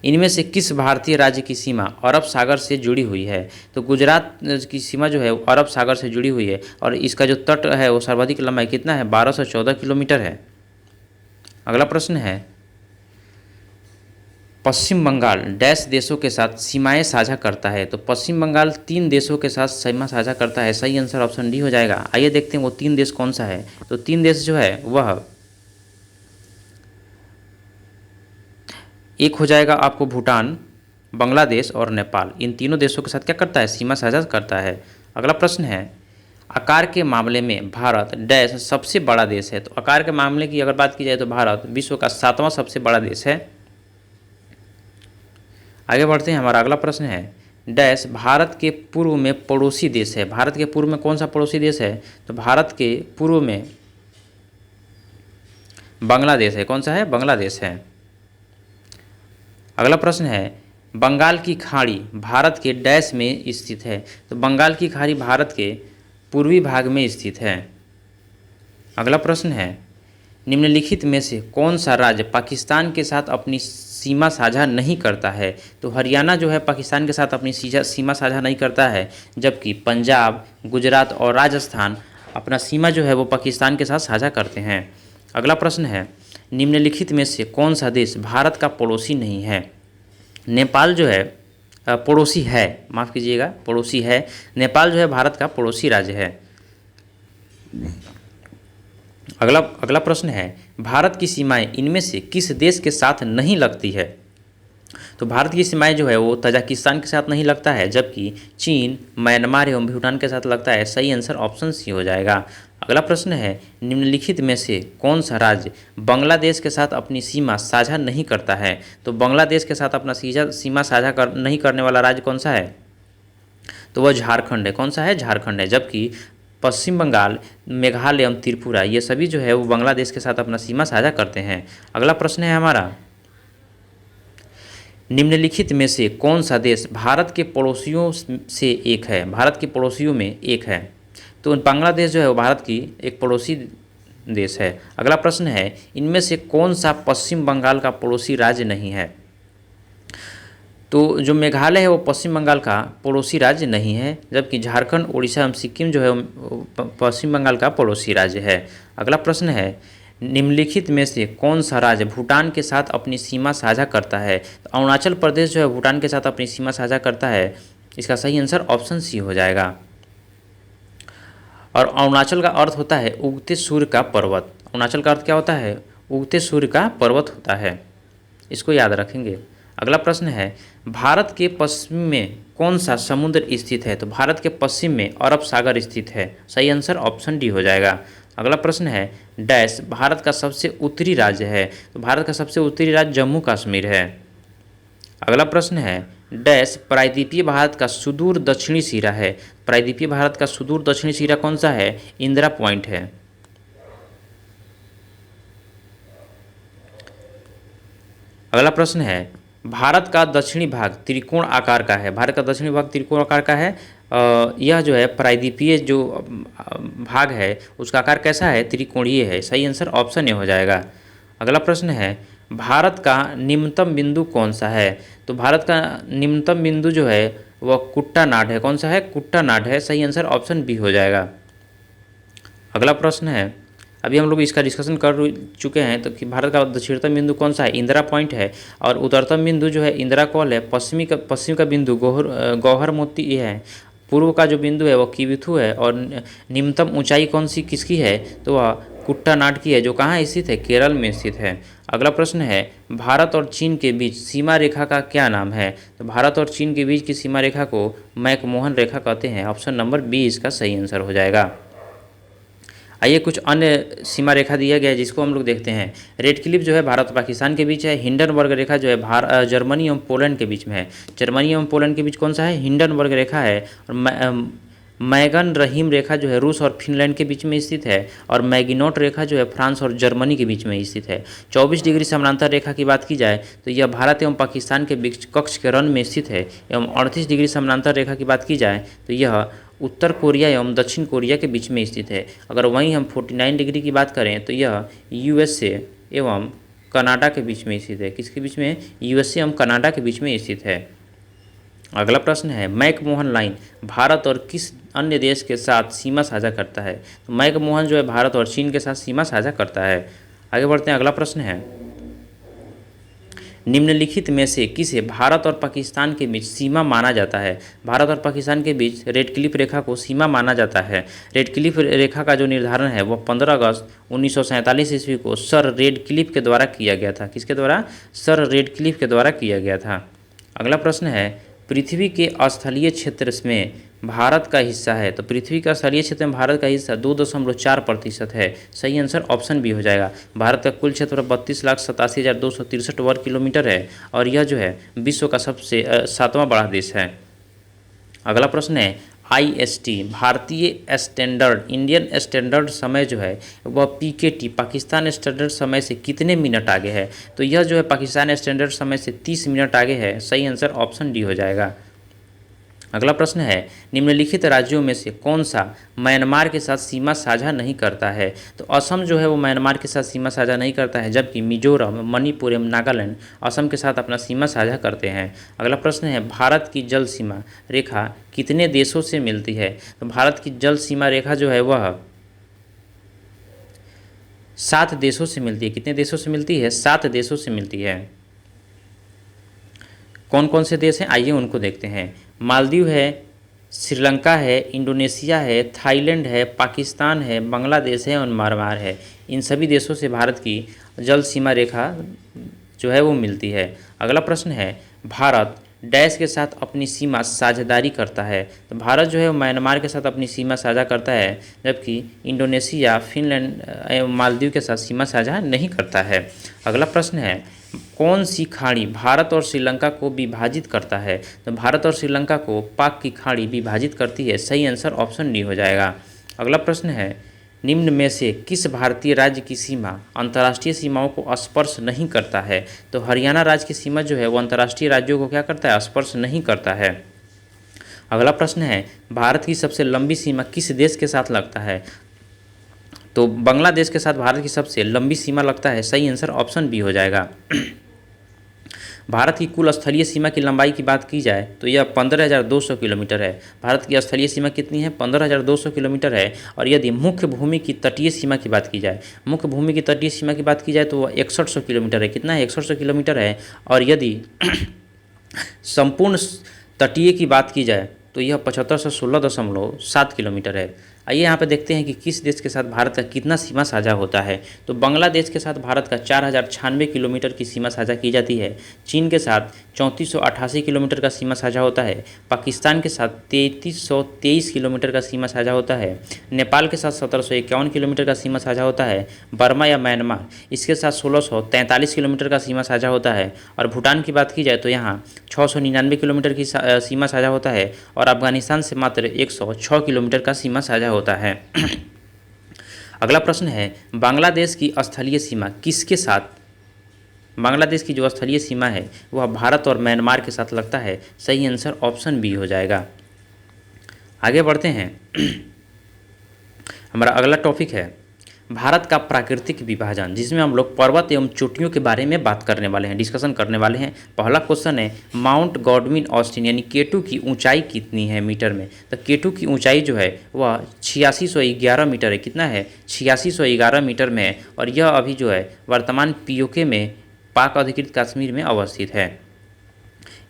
इनमें से किस भारतीय राज्य की सीमा अरब सागर से जुड़ी हुई है? तो गुजरात की सीमा जो है वो अरब सागर से जुड़ी हुई है और इसका जो तट है वो सर्वाधिक लंबाई कितना है? 1214 किलोमीटर है। अगला प्रश्न है, पश्चिम बंगाल डैश देशों के साथ सीमाएं साझा करता है? तो पश्चिम बंगाल 3 देशों के साथ सीमा साझा करता है। सही आंसर ऑप्शन डी हो जाएगा। आइए देखते हैं वो 3 देश कौन सा है। तो 3 देश जो है वह एक हो जाएगा आपको भूटान, बांग्लादेश और नेपाल। इन तीनों देशों के साथ क्या करता है? सीमा साझा करता है। अगला प्रश्न है, आकार के मामले में भारत डैश सबसे बड़ा देश है? तो आकार के मामले की अगर बात की जाए तो भारत विश्व का 7वां सबसे बड़ा देश है। आगे बढ़ते हैं। हमारा अगला प्रश्न है, डैश भारत के पूर्व में पड़ोसी देश है? भारत के पूर्व में कौन सा पड़ोसी देश है? तो भारत के पूर्व में बांग्लादेश है। कौन सा है? बांग्लादेश है। अगला प्रश्न है, बंगाल की खाड़ी भारत के डैश में स्थित है? तो बंगाल की खाड़ी भारत के पूर्वी भाग में स्थित है। अगला प्रश्न है, निम्नलिखित में से कौन सा राज्य पाकिस्तान के साथ अपनी सीमा साझा नहीं करता है? तो हरियाणा जो है पाकिस्तान के साथ अपनी सीमा साझा नहीं करता है, जबकि पंजाब, गुजरात और राजस्थान अपना सीमा जो है वो पाकिस्तान के साथ साझा करते हैं। अगला प्रश्न है, निम्नलिखित में से कौन सा देश भारत का पड़ोसी नहीं है? नेपाल जो है पड़ोसी है, माफ़ कीजिएगा, पड़ोसी है। नेपाल जो है भारत का पड़ोसी राज्य है। अगला प्रश्न है, भारत की सीमाएं इनमें से किस देश के साथ नहीं लगती है? तो भारत की सीमाएं जो है वो तजाकिस्तान के साथ नहीं लगता है, जबकि चीन, म्यांमार एवं भूटान के साथ लगता है। सही आंसर ऑप्शन सी हो जाएगा। अगला प्रश्न है, निम्नलिखित में से कौन सा राज्य बांग्लादेश के साथ अपनी सीमा साझा नहीं करता है? तो बांग्लादेश के साथ अपना सीमा साझा नहीं करने वाला राज्य कौन सा है? तो वह झारखंड है। कौन सा है? झारखंड है। जबकि पश्चिम बंगाल, मेघालय एवं त्रिपुरा ये सभी जो है वो बांग्लादेश के साथ अपना सीमा साझा करते हैं। अगला प्रश्न है हमारा, निम्नलिखित में से कौन सा देश भारत के पड़ोसियों से एक है? भारत के पड़ोसियों में एक है। तो बांग्लादेश जो है वो भारत की एक पड़ोसी देश है। अगला प्रश्न है, इनमें से कौन सा पश्चिम बंगाल का पड़ोसी राज्य नहीं है? तो जो मेघालय है वो पश्चिम बंगाल का पड़ोसी राज्य नहीं है, जबकि झारखंड, उड़ीसा एवं सिक्किम जो है पश्चिम बंगाल का पड़ोसी राज्य है। अगला प्रश्न है, निम्नलिखित में से कौन सा राज्य भूटान के साथ अपनी सीमा साझा करता है? तो अरुणाचल प्रदेश जो है भूटान के साथ अपनी सीमा साझा करता है। इसका सही आंसर ऑप्शन सी हो जाएगा। और अरुणाचल का अर्थ होता है उगते सूर्य का पर्वत। अरुणाचल का अर्थ क्या होता है? उगते सूर्य का पर्वत होता है। इसको याद रखेंगे। अगला प्रश्न है, भारत के पश्चिम में कौन सा समुद्र स्थित है? तो भारत के पश्चिम में अरब सागर स्थित है। सही आंसर ऑप्शन डी हो जाएगा। अगला प्रश्न है, डैश भारत का सबसे उत्तरी राज्य है? तो भारत का सबसे उत्तरी राज्य जम्मू कश्मीर है। अगला प्रश्न है, डैश प्रायद्वीपीय भारत का सुदूर दक्षिणी सिरा है? प्रायद्वीपीय भारत का सुदूर दक्षिणी सिरा कौन सा है? इंदिरा पॉइंट है। अगला प्रश्न है, भारत का दक्षिणी भाग त्रिकोण आकार का है? भारत का दक्षिणी भाग त्रिकोण आकार का है। यह जो है प्रायद्वीपीय जो भाग है उसका आकार कैसा है? त्रिकोणीय है। सही आंसर ऑप्शन ए हो जाएगा। अगला प्रश्न है, भारत का निम्नतम बिंदु कौन सा है? तो भारत का निम्नतम बिंदु जो है वह कुट्टानाड है। कौन सा है? कुट्टानाड है। सही आंसर ऑप्शन बी हो जाएगा। अगला प्रश्न है, अभी हम लोग इसका डिस्कशन कर चुके हैं तो कि भारत का दक्षिणतम बिंदु कौन सा है? इंदिरा पॉइंट है। और उत्तरतम बिंदु जो है इंदिरा कॉल है। पश्चिम का बिंदु गौहर मोती है। पूर्व का जो बिंदु है वो किबिथु है। और निम्नतम ऊंचाई कौन सी किसकी है? तो वह कुट्टानाड की है, जो कहाँ स्थित है? केरल में स्थित है। अगला प्रश्न है, भारत और चीन के बीच सीमा रेखा का क्या नाम है? तो भारत और चीन के बीच की सीमा रेखा को मैकमोहन रेखा कहते हैं। ऑप्शन नंबर बी इसका सही आंसर हो जाएगा। आइए कुछ अन्य सीमा रेखा दिया गया है जिसको हम लोग देखते हैं। रेड क्लिफ जो है भारत और पाकिस्तान के बीच है। हिंडनबर्ग रेखा जो है जर्मनी एवं पोलैंड के बीच में है। जर्मनी एवं पोलैंड के बीच कौन सा है? हिंडनबर्ग रेखा है। और मैगन रहीम रेखा जो है रूस और फिनलैंड के बीच में स्थित है। और मैगिनोट रेखा जो है फ्रांस और जर्मनी के बीच में स्थित है। 24 डिग्री समानांतर रेखा की बात की जाए तो यह भारत एवं पाकिस्तान के बीच कक्ष के रन में स्थित है। एवं 38 डिग्री समानांतर रेखा की बात की जाए तो यह उत्तर कोरिया एवं दक्षिण कोरिया के बीच में स्थित है। अगर वहीं हम 49 डिग्री की बात करें तो यह USA एवं कनाडा के बीच में स्थित है। किसके बीच में? यूएसए एवं कनाडा के बीच में स्थित है। अगला प्रश्न है मैकमोहन लाइन भारत और किस अन्य देश के साथ सीमा साझा करता है? तो मैकमोहन जो है भारत और चीन के साथ सीमा साझा करता है। आगे बढ़ते हैं, अगला प्रश्न है निम्नलिखित में से किसे भारत और पाकिस्तान के बीच सीमा माना जाता है? भारत और पाकिस्तान के बीच रेड क्लिफ रेखा को सीमा माना जाता है। रेड क्लिफ रेखा का जो निर्धारण है वह 15 अगस्त 1947 ईस्वी को सर रेड क्लिफ के द्वारा किया गया था। किसके द्वारा? सर रेड क्लिफ के द्वारा किया गया था। अगला प्रश्न है पृथ्वी के स्थलीय क्षेत्र में भारत का हिस्सा है। तो पृथ्वी का स्थलीय क्षेत्र में भारत का हिस्सा 2.4% है। सही आंसर ऑप्शन बी हो जाएगा। भारत का कुल क्षेत्र 32,87,263 वर्ग किलोमीटर है और यह जो है विश्व का सबसे 7वां बड़ा देश है। अगला प्रश्न है IST भारतीय स्टैंडर्ड इंडियन स्टैंडर्ड समय जो है वह PKT पाकिस्तान स्टैंडर्ड समय से कितने मिनट आगे है? तो यह जो है पाकिस्तान स्टैंडर्ड समय से 30 मिनट आगे है। सही आंसर ऑप्शन डी हो जाएगा। अगला प्रश्न है निम्नलिखित राज्यों में से कौन सा म्यांमार के साथ सीमा साझा नहीं करता है? तो असम जो है वो म्यांमार के साथ सीमा साझा नहीं करता है, जबकि मिजोरम, मणिपुर एवं नागालैंड असम के साथ अपना सीमा साझा करते हैं। अगला प्रश्न है भारत की जल सीमा रेखा कितने देशों से मिलती है? तो भारत की जल सीमा रेखा जो है वह 7 देशों से मिलती है। कितने देशों से मिलती है? 7 देशों से मिलती है। कौन कौन से देश हैं आइए उनको देखते हैं। मालदीव है, श्रीलंका है, इंडोनेशिया है, थाईलैंड है, पाकिस्तान है, बांग्लादेश है और म्यांमार है। इन सभी देशों से भारत की जल सीमा रेखा जो है वो मिलती है। अगला प्रश्न है भारत डैश के साथ अपनी सीमा साझेदारी करता है। तो भारत जो है वो म्यांमार के साथ अपनी सीमा साझा करता है, जबकि इंडोनेशिया, फिनलैंड एवं मालदीव के साथ सीमा साझा नहीं करता है। अगला प्रश्न है कौन सी खाड़ी भारत और श्रीलंका को विभाजित करता है? तो भारत और श्रीलंका को पाक की खाड़ी विभाजित करती है। सही आंसर ऑप्शन डी हो जाएगा। अगला प्रश्न है निम्न में से किस भारतीय राज्य की सीमा अंतर्राष्ट्रीय सीमाओं को स्पर्श नहीं करता है? तो हरियाणा राज्य की सीमा जो है वो अंतर्राष्ट्रीय राज्यों को क्या करता है? स्पर्श नहीं करता है। अगला प्रश्न है भारत की सबसे लंबी सीमा किस देश के साथ लगता है? तो बांग्लादेश के साथ भारत की सबसे लंबी सीमा लगता है। सही आंसर ऑप्शन बी हो जाएगा। भारत की कुल स्थलीय सीमा की लंबाई की बात की जाए तो यह 15,200 किलोमीटर है। भारत की स्थलीय सीमा कितनी है? 15,200 किलोमीटर है। और यदि मुख्य भूमि की तटीय सीमा की बात की जाए, मुख्य भूमि की तटीय सीमा की बात की जाए तो वह 6100 किलोमीटर है। कितना है? 6100 किलोमीटर है। और यदि संपूर्ण तटीय की बात की जाए तो यह 7516.7 किलोमीटर है। आइए यहाँ पे देखते हैं कि किस देश के साथ भारत का कितना सीमा साझा होता है। तो बांग्लादेश के साथ भारत का 4096 किलोमीटर की सीमा साझा की जाती है। चीन के साथ 3488 किलोमीटर का सीमा साझा होता है। पाकिस्तान के साथ 3323 किलोमीटर का सीमा साझा होता है। नेपाल के साथ 1751 किलोमीटर का सीमा साझा होता है। बर्मा या म्यांमार इसके साथ 1643 किलोमीटर का सीमा साझा होता है। और भूटान की बात की जाए तो यहाँ 699 किलोमीटर की सीमा साझा होता है। और अफगानिस्तान से मात्र 106 किलोमीटर का सीमा साझा होता है। अगला प्रश्न है बांग्लादेश की स्थलीय सीमा किसके साथ? बांग्लादेश की जो स्थलीय सीमा है वह भारत और म्यांमार के साथ लगता है। सही आंसर ऑप्शन बी हो जाएगा। आगे बढ़ते हैं। हमारा अगला टॉपिक है भारत का प्राकृतिक विभाजन, जिसमें हम लोग पर्वत एवं चोटियों के बारे में बात करने वाले हैं, डिस्कशन करने वाले हैं। पहला क्वेश्चन है माउंट गॉडविन ऑस्टिन यानी K2 की ऊंचाई कितनी है मीटर में? तो K2 की ऊंचाई जो है वह 8611 मीटर है। कितना है? 8611 मीटर में है। और यह अभी जो है वर्तमान POK में पाक अधिकृत कश्मीर में अवस्थित है।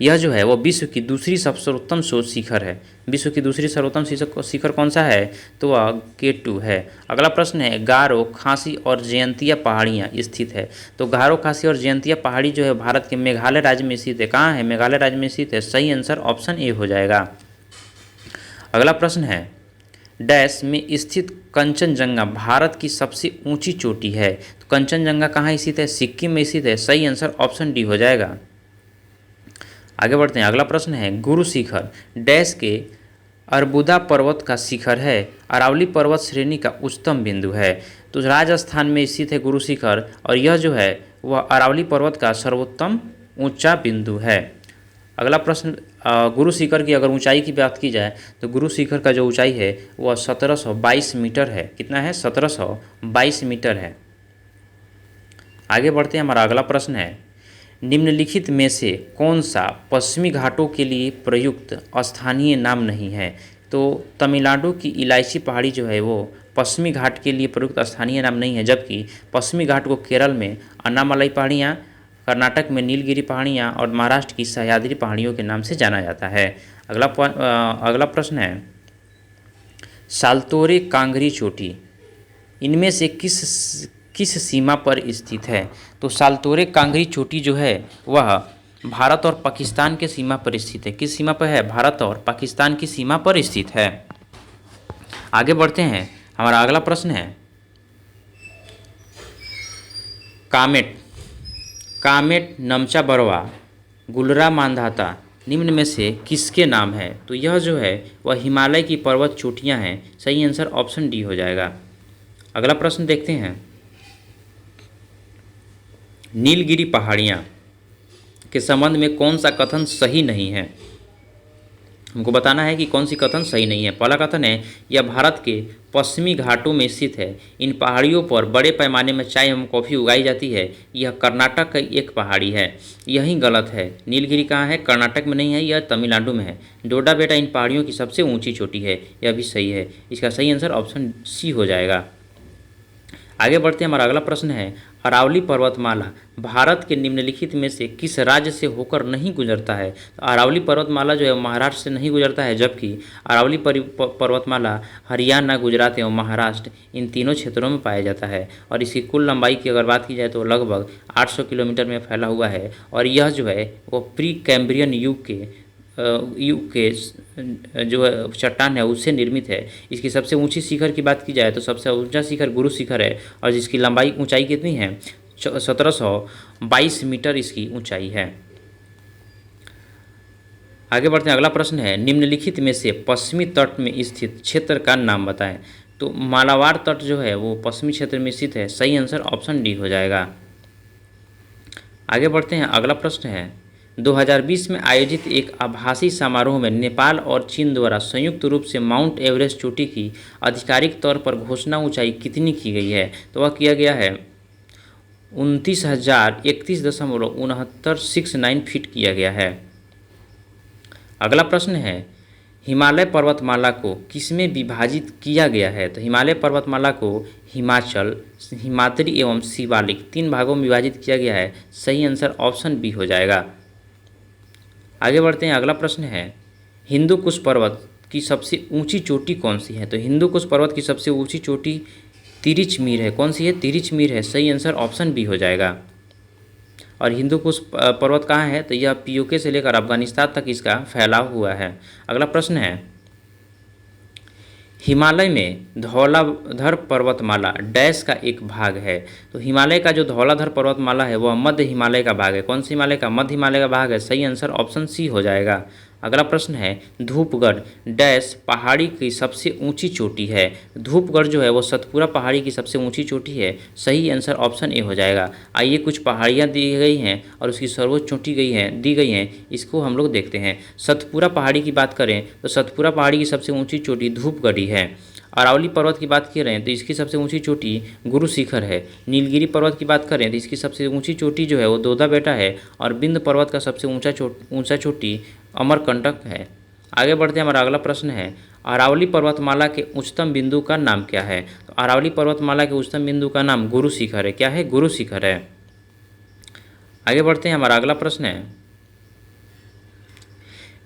यह जो है वो विश्व की दूसरी सबसे सर्वोत्तम शिखर है। विश्व की दूसरी सर्वोत्तम शिखर कौन सा है? तो वह K2 है। अगला प्रश्न है गारो, खासी और जयंतिया पहाड़ियाँ स्थित है। तो गारो, खासी और जयंतिया पहाड़ी जो है भारत के मेघालय राज्य में स्थित है। कहाँ है? मेघालय राज्य में स्थित है। सही आंसर ऑप्शन ए हो जाएगा। अगला प्रश्न है डैश में स्थित कंचनजंगा भारत की सबसे ऊंची चोटी है। तो कंचनजंगा कहाँ स्थित है? सिक्किम में स्थित है। सही आंसर ऑप्शन डी हो जाएगा। आगे बढ़ते हैं। अगला प्रश्न है गुरु शिखर डैश के अर्बुदा पर्वत का शिखर है। अरावली पर्वत श्रेणी का उच्चतम बिंदु है। तो राजस्थान में स्थित है गुरु शिखर और यह जो है वह अरावली पर्वत का सर्वोत्तम ऊंचा बिंदु है। अगला प्रश्न गुरु शिखर की अगर ऊंचाई की बात की जाए तो गुरु शिखर का जो ऊंचाई है वह 1722 मीटर है। कितना है? 1722 मीटर है। आगे बढ़ते हैं। हमारा अगला प्रश्न है, निम्नलिखित में से कौन सा पश्चिमी घाटों के लिए प्रयुक्त स्थानीय नाम नहीं है। तो तमिलनाडु की इलायची पहाड़ी जो है वो पश्चिमी घाट के लिए प्रयुक्त स्थानीय नाम नहीं है, जबकि पश्चिमी घाट को केरल में अन्नामलाई पहाड़ियाँ, कर्नाटक में नीलगिरी पहाड़ियाँ और महाराष्ट्र की सह्याद्री पहाड़ियों के नाम से जाना जाता है। अगला प्रश्न है, साल्तोरे कांगरी चोटी इनमें से किस सीमा पर स्थित है। तो साल्तोरे कांगरी चोटी जो है वह भारत और पाकिस्तान के सीमा पर स्थित है। किस सीमा पर है? भारत और पाकिस्तान की सीमा पर स्थित है। आगे बढ़ते हैं। हमारा अगला प्रश्न है, कामेट नमचा बरवा गुलरा मांधाता निम्न में से किसके नाम है। तो यह जो है वह हिमालय की पर्वत चोटियां हैं। सही आंसर ऑप्शन डी हो जाएगा। अगला प्रश्न देखते हैं, नीलगिरी पहाड़ियाँ के संबंध में कौन सा कथन सही नहीं है। हमको बताना है कि कौन सी कथन सही नहीं है। पहला कथन है, यह भारत के पश्चिमी घाटों में स्थित है। इन पहाड़ियों पर बड़े पैमाने में चाय एवं कॉफ़ी उगाई जाती है। यह कर्नाटक की एक पहाड़ी है। यही गलत है। नीलगिरी कहाँ है? कर्नाटक में नहीं है, यह तमिलनाडु में है। डोडा बेटा इन पहाड़ियों की सबसे ऊंची चोटी है। यह भी सही है। इसका सही आंसर ऑप्शन सी हो जाएगा। आगे बढ़ते हैं। हमारा अगला प्रश्न है, अरावली पर्वतमाला भारत के निम्नलिखित में से किस राज्य से होकर नहीं गुजरता है। तो अरावली पर्वतमाला जो है महाराष्ट्र से नहीं गुजरता है, जबकि अरावली पर्वतमाला हरियाणा, गुजरात एवं महाराष्ट्र इन तीनों क्षेत्रों में पाया जाता है। और इसकी कुल लंबाई की अगर बात की जाए तो लगभग 800 किलोमीटर में फैला हुआ है। और यह जो है वो प्री कैम्ब्रियन युग के जो है चट्टान है उससे निर्मित है। इसकी सबसे ऊंची शिखर की बात की जाए तो सबसे ऊंचा शिखर गुरु शिखर है और जिसकी ऊंचाई कितनी है? 1722 मीटर इसकी ऊंचाई है। आगे बढ़ते हैं। अगला प्रश्न है, निम्नलिखित में से पश्चिमी तट में स्थित क्षेत्र का नाम बताएं। तो मालाबार तट जो है वो पश्चिमी क्षेत्र में स्थित है। सही आंसर ऑप्शन डी हो जाएगा। आगे बढ़ते हैं। अगला प्रश्न है, 2020 में आयोजित एक आभासी समारोह में नेपाल और चीन द्वारा संयुक्त रूप से माउंट एवरेस्ट चोटी की आधिकारिक तौर पर घोषणा ऊंचाई कितनी की गई है। तो वह किया गया है 29,031.69 फीट किया गया है। अगला प्रश्न है, हिमालय पर्वतमाला को किसमें विभाजित किया गया है। तो हिमालय पर्वतमाला को हिमाचल, हिमाद्री एवं शिवालिक 3 भागों में विभाजित किया गया है। सही आंसर ऑप्शन बी हो जाएगा। आगे बढ़ते हैं। अगला प्रश्न है, हिंदू कुश पर्वत की सबसे ऊंची चोटी कौन सी है। तो हिंदू कुश पर्वत की सबसे ऊंची चोटी तिरिचमीर है। कौन सी है? तिरिचमीर है। सही आंसर ऑप्शन बी हो जाएगा। और हिंदू कुश पर्वत कहाँ है? तो यह पीओके से लेकर अफगानिस्तान तक इसका फैलाव हुआ है। अगला प्रश्न है, हिमालय में धौलाधर पर्वतमाला डैश का एक भाग है। तो हिमालय का जो धौलाधर पर्वतमाला है वह मध्य हिमालय का भाग है। कौन सी हिमालय का? मध्य हिमालय का भाग है। सही आंसर ऑप्शन सी हो जाएगा। अगला प्रश्न है, धूपगढ़ डैश पहाड़ी की सबसे ऊंची चोटी है। धूपगढ़ जो है वो सतपुरा पहाड़ी की सबसे ऊंची चोटी है। सही आंसर ऑप्शन ए हो जाएगा। आइए कुछ पहाड़ियाँ दी गई हैं और उसकी सर्वोच्च चोटी दी गई हैं, इसको हम लोग देखते हैं। सतपुरा पहाड़ी की बात करें तो सतपुरा पहाड़ी की सबसे ऊंची चोटी धूपगढ़ी है। अरावली पर्वत की बात कर रहे हैं तो इसकी सबसे ऊंची चोटी गुरु शिखर है। नीलगिरी पर्वत की बात करें तो इसकी सबसे ऊंची चोटी जो है वो दोदा बेटा है। और बिंद पर्वत का सबसे ऊंचा चोटी अमरकंटक है। आगे बढ़ते हैं। हमारा अगला प्रश्न है, अरावली पर्वतमाला के उच्चतम बिंदु का नाम क्या है। तो अरावली पर्वतमाला के उच्चतम बिंदु का नाम गुरु शिखर है। क्या है? गुरु शिखर है। आगे बढ़ते हैं। हमारा अगला प्रश्न है,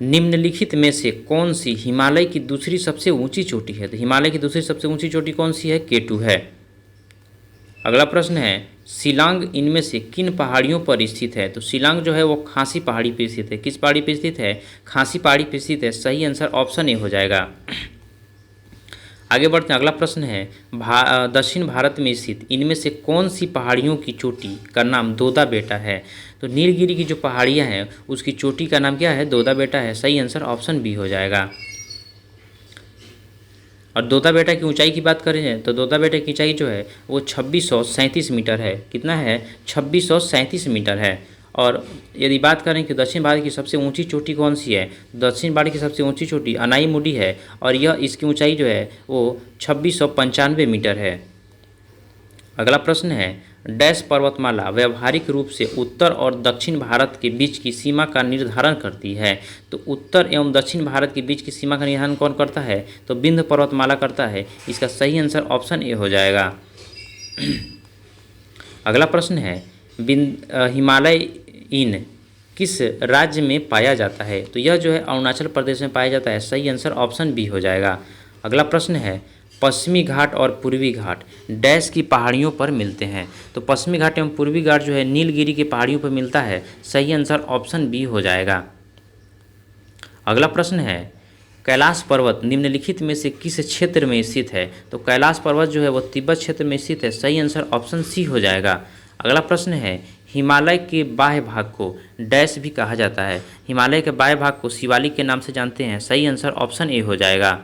निम्नलिखित में से कौन सी हिमालय की दूसरी सबसे ऊंची चोटी है। तो हिमालय की दूसरी सबसे ऊंची चोटी कौन सी है? केटू है। अगला प्रश्न है, शिलांग इनमें से किन पहाड़ियों पर स्थित है। तो शिलांग जो है वो खासी पहाड़ी पर स्थित है। किस पहाड़ी पर स्थित है? खासी पहाड़ी पर स्थित है। सही आंसर ऑप्शन ए हो जाएगा। आगे बढ़ते हैं। अगला प्रश्न है, दक्षिण भारत में स्थित इनमें से कौन सी पहाड़ियों की चोटी का नाम दोदा बेटा है। तो नीलगिरी की जो पहाड़ियाँ हैं उसकी चोटी का नाम क्या है? दोदा बेटा है। सही आंसर ऑप्शन बी हो जाएगा। और दोदा बेटा की ऊंचाई की बात करें तो दोदा बेटा की ऊंचाई जो है वो 2637 मीटर है। कितना है? 2637 मीटर है। और यदि बात करें कि दक्षिण भारत की सबसे ऊंची चोटी कौन सी है, दक्षिण भारत की सबसे ऊंची चोटी अनाईमुडी है और यह इसकी ऊंचाई जो है वो 2695 मीटर है। अगला प्रश्न है, डैश पर्वतमाला व्यावहारिक रूप से उत्तर और दक्षिण भारत के बीच की सीमा का निर्धारण करती है। तो उत्तर एवं दक्षिण भारत के बीच की सीमा का निर्धारण कौन करता है? तो विंध्य पर्वतमाला करता है। इसका सही आंसर ऑप्शन ए हो जाएगा। अगला प्रश्न है हिमालय इन किस राज्य में पाया जाता है? तो यह जो है अरुणाचल प्रदेश में पाया जाता है। सही आंसर ऑप्शन बी हो जाएगा। अगला प्रश्न है पश्चिमी घाट और पूर्वी घाट डैश की पहाड़ियों पर मिलते हैं। तो पश्चिमी घाट एवं पूर्वी घाट जो है नीलगिरी की पहाड़ियों पर मिलता है। सही आंसर ऑप्शन बी हो जाएगा। अगला प्रश्न है कैलाश पर्वत निम्नलिखित में से किस क्षेत्र में स्थित है? तो कैलाश पर्वत जो है वो तिब्बत क्षेत्र में स्थित है। सही आंसर ऑप्शन सी हो जाएगा। अगला प्रश्न है हिमालय के बाह्य भाग को डैश भी कहा जाता है। हिमालय के बाह्य भाग को शिवालिक के नाम से जानते हैं। सही आंसर ऑप्शन ए हो जाएगा।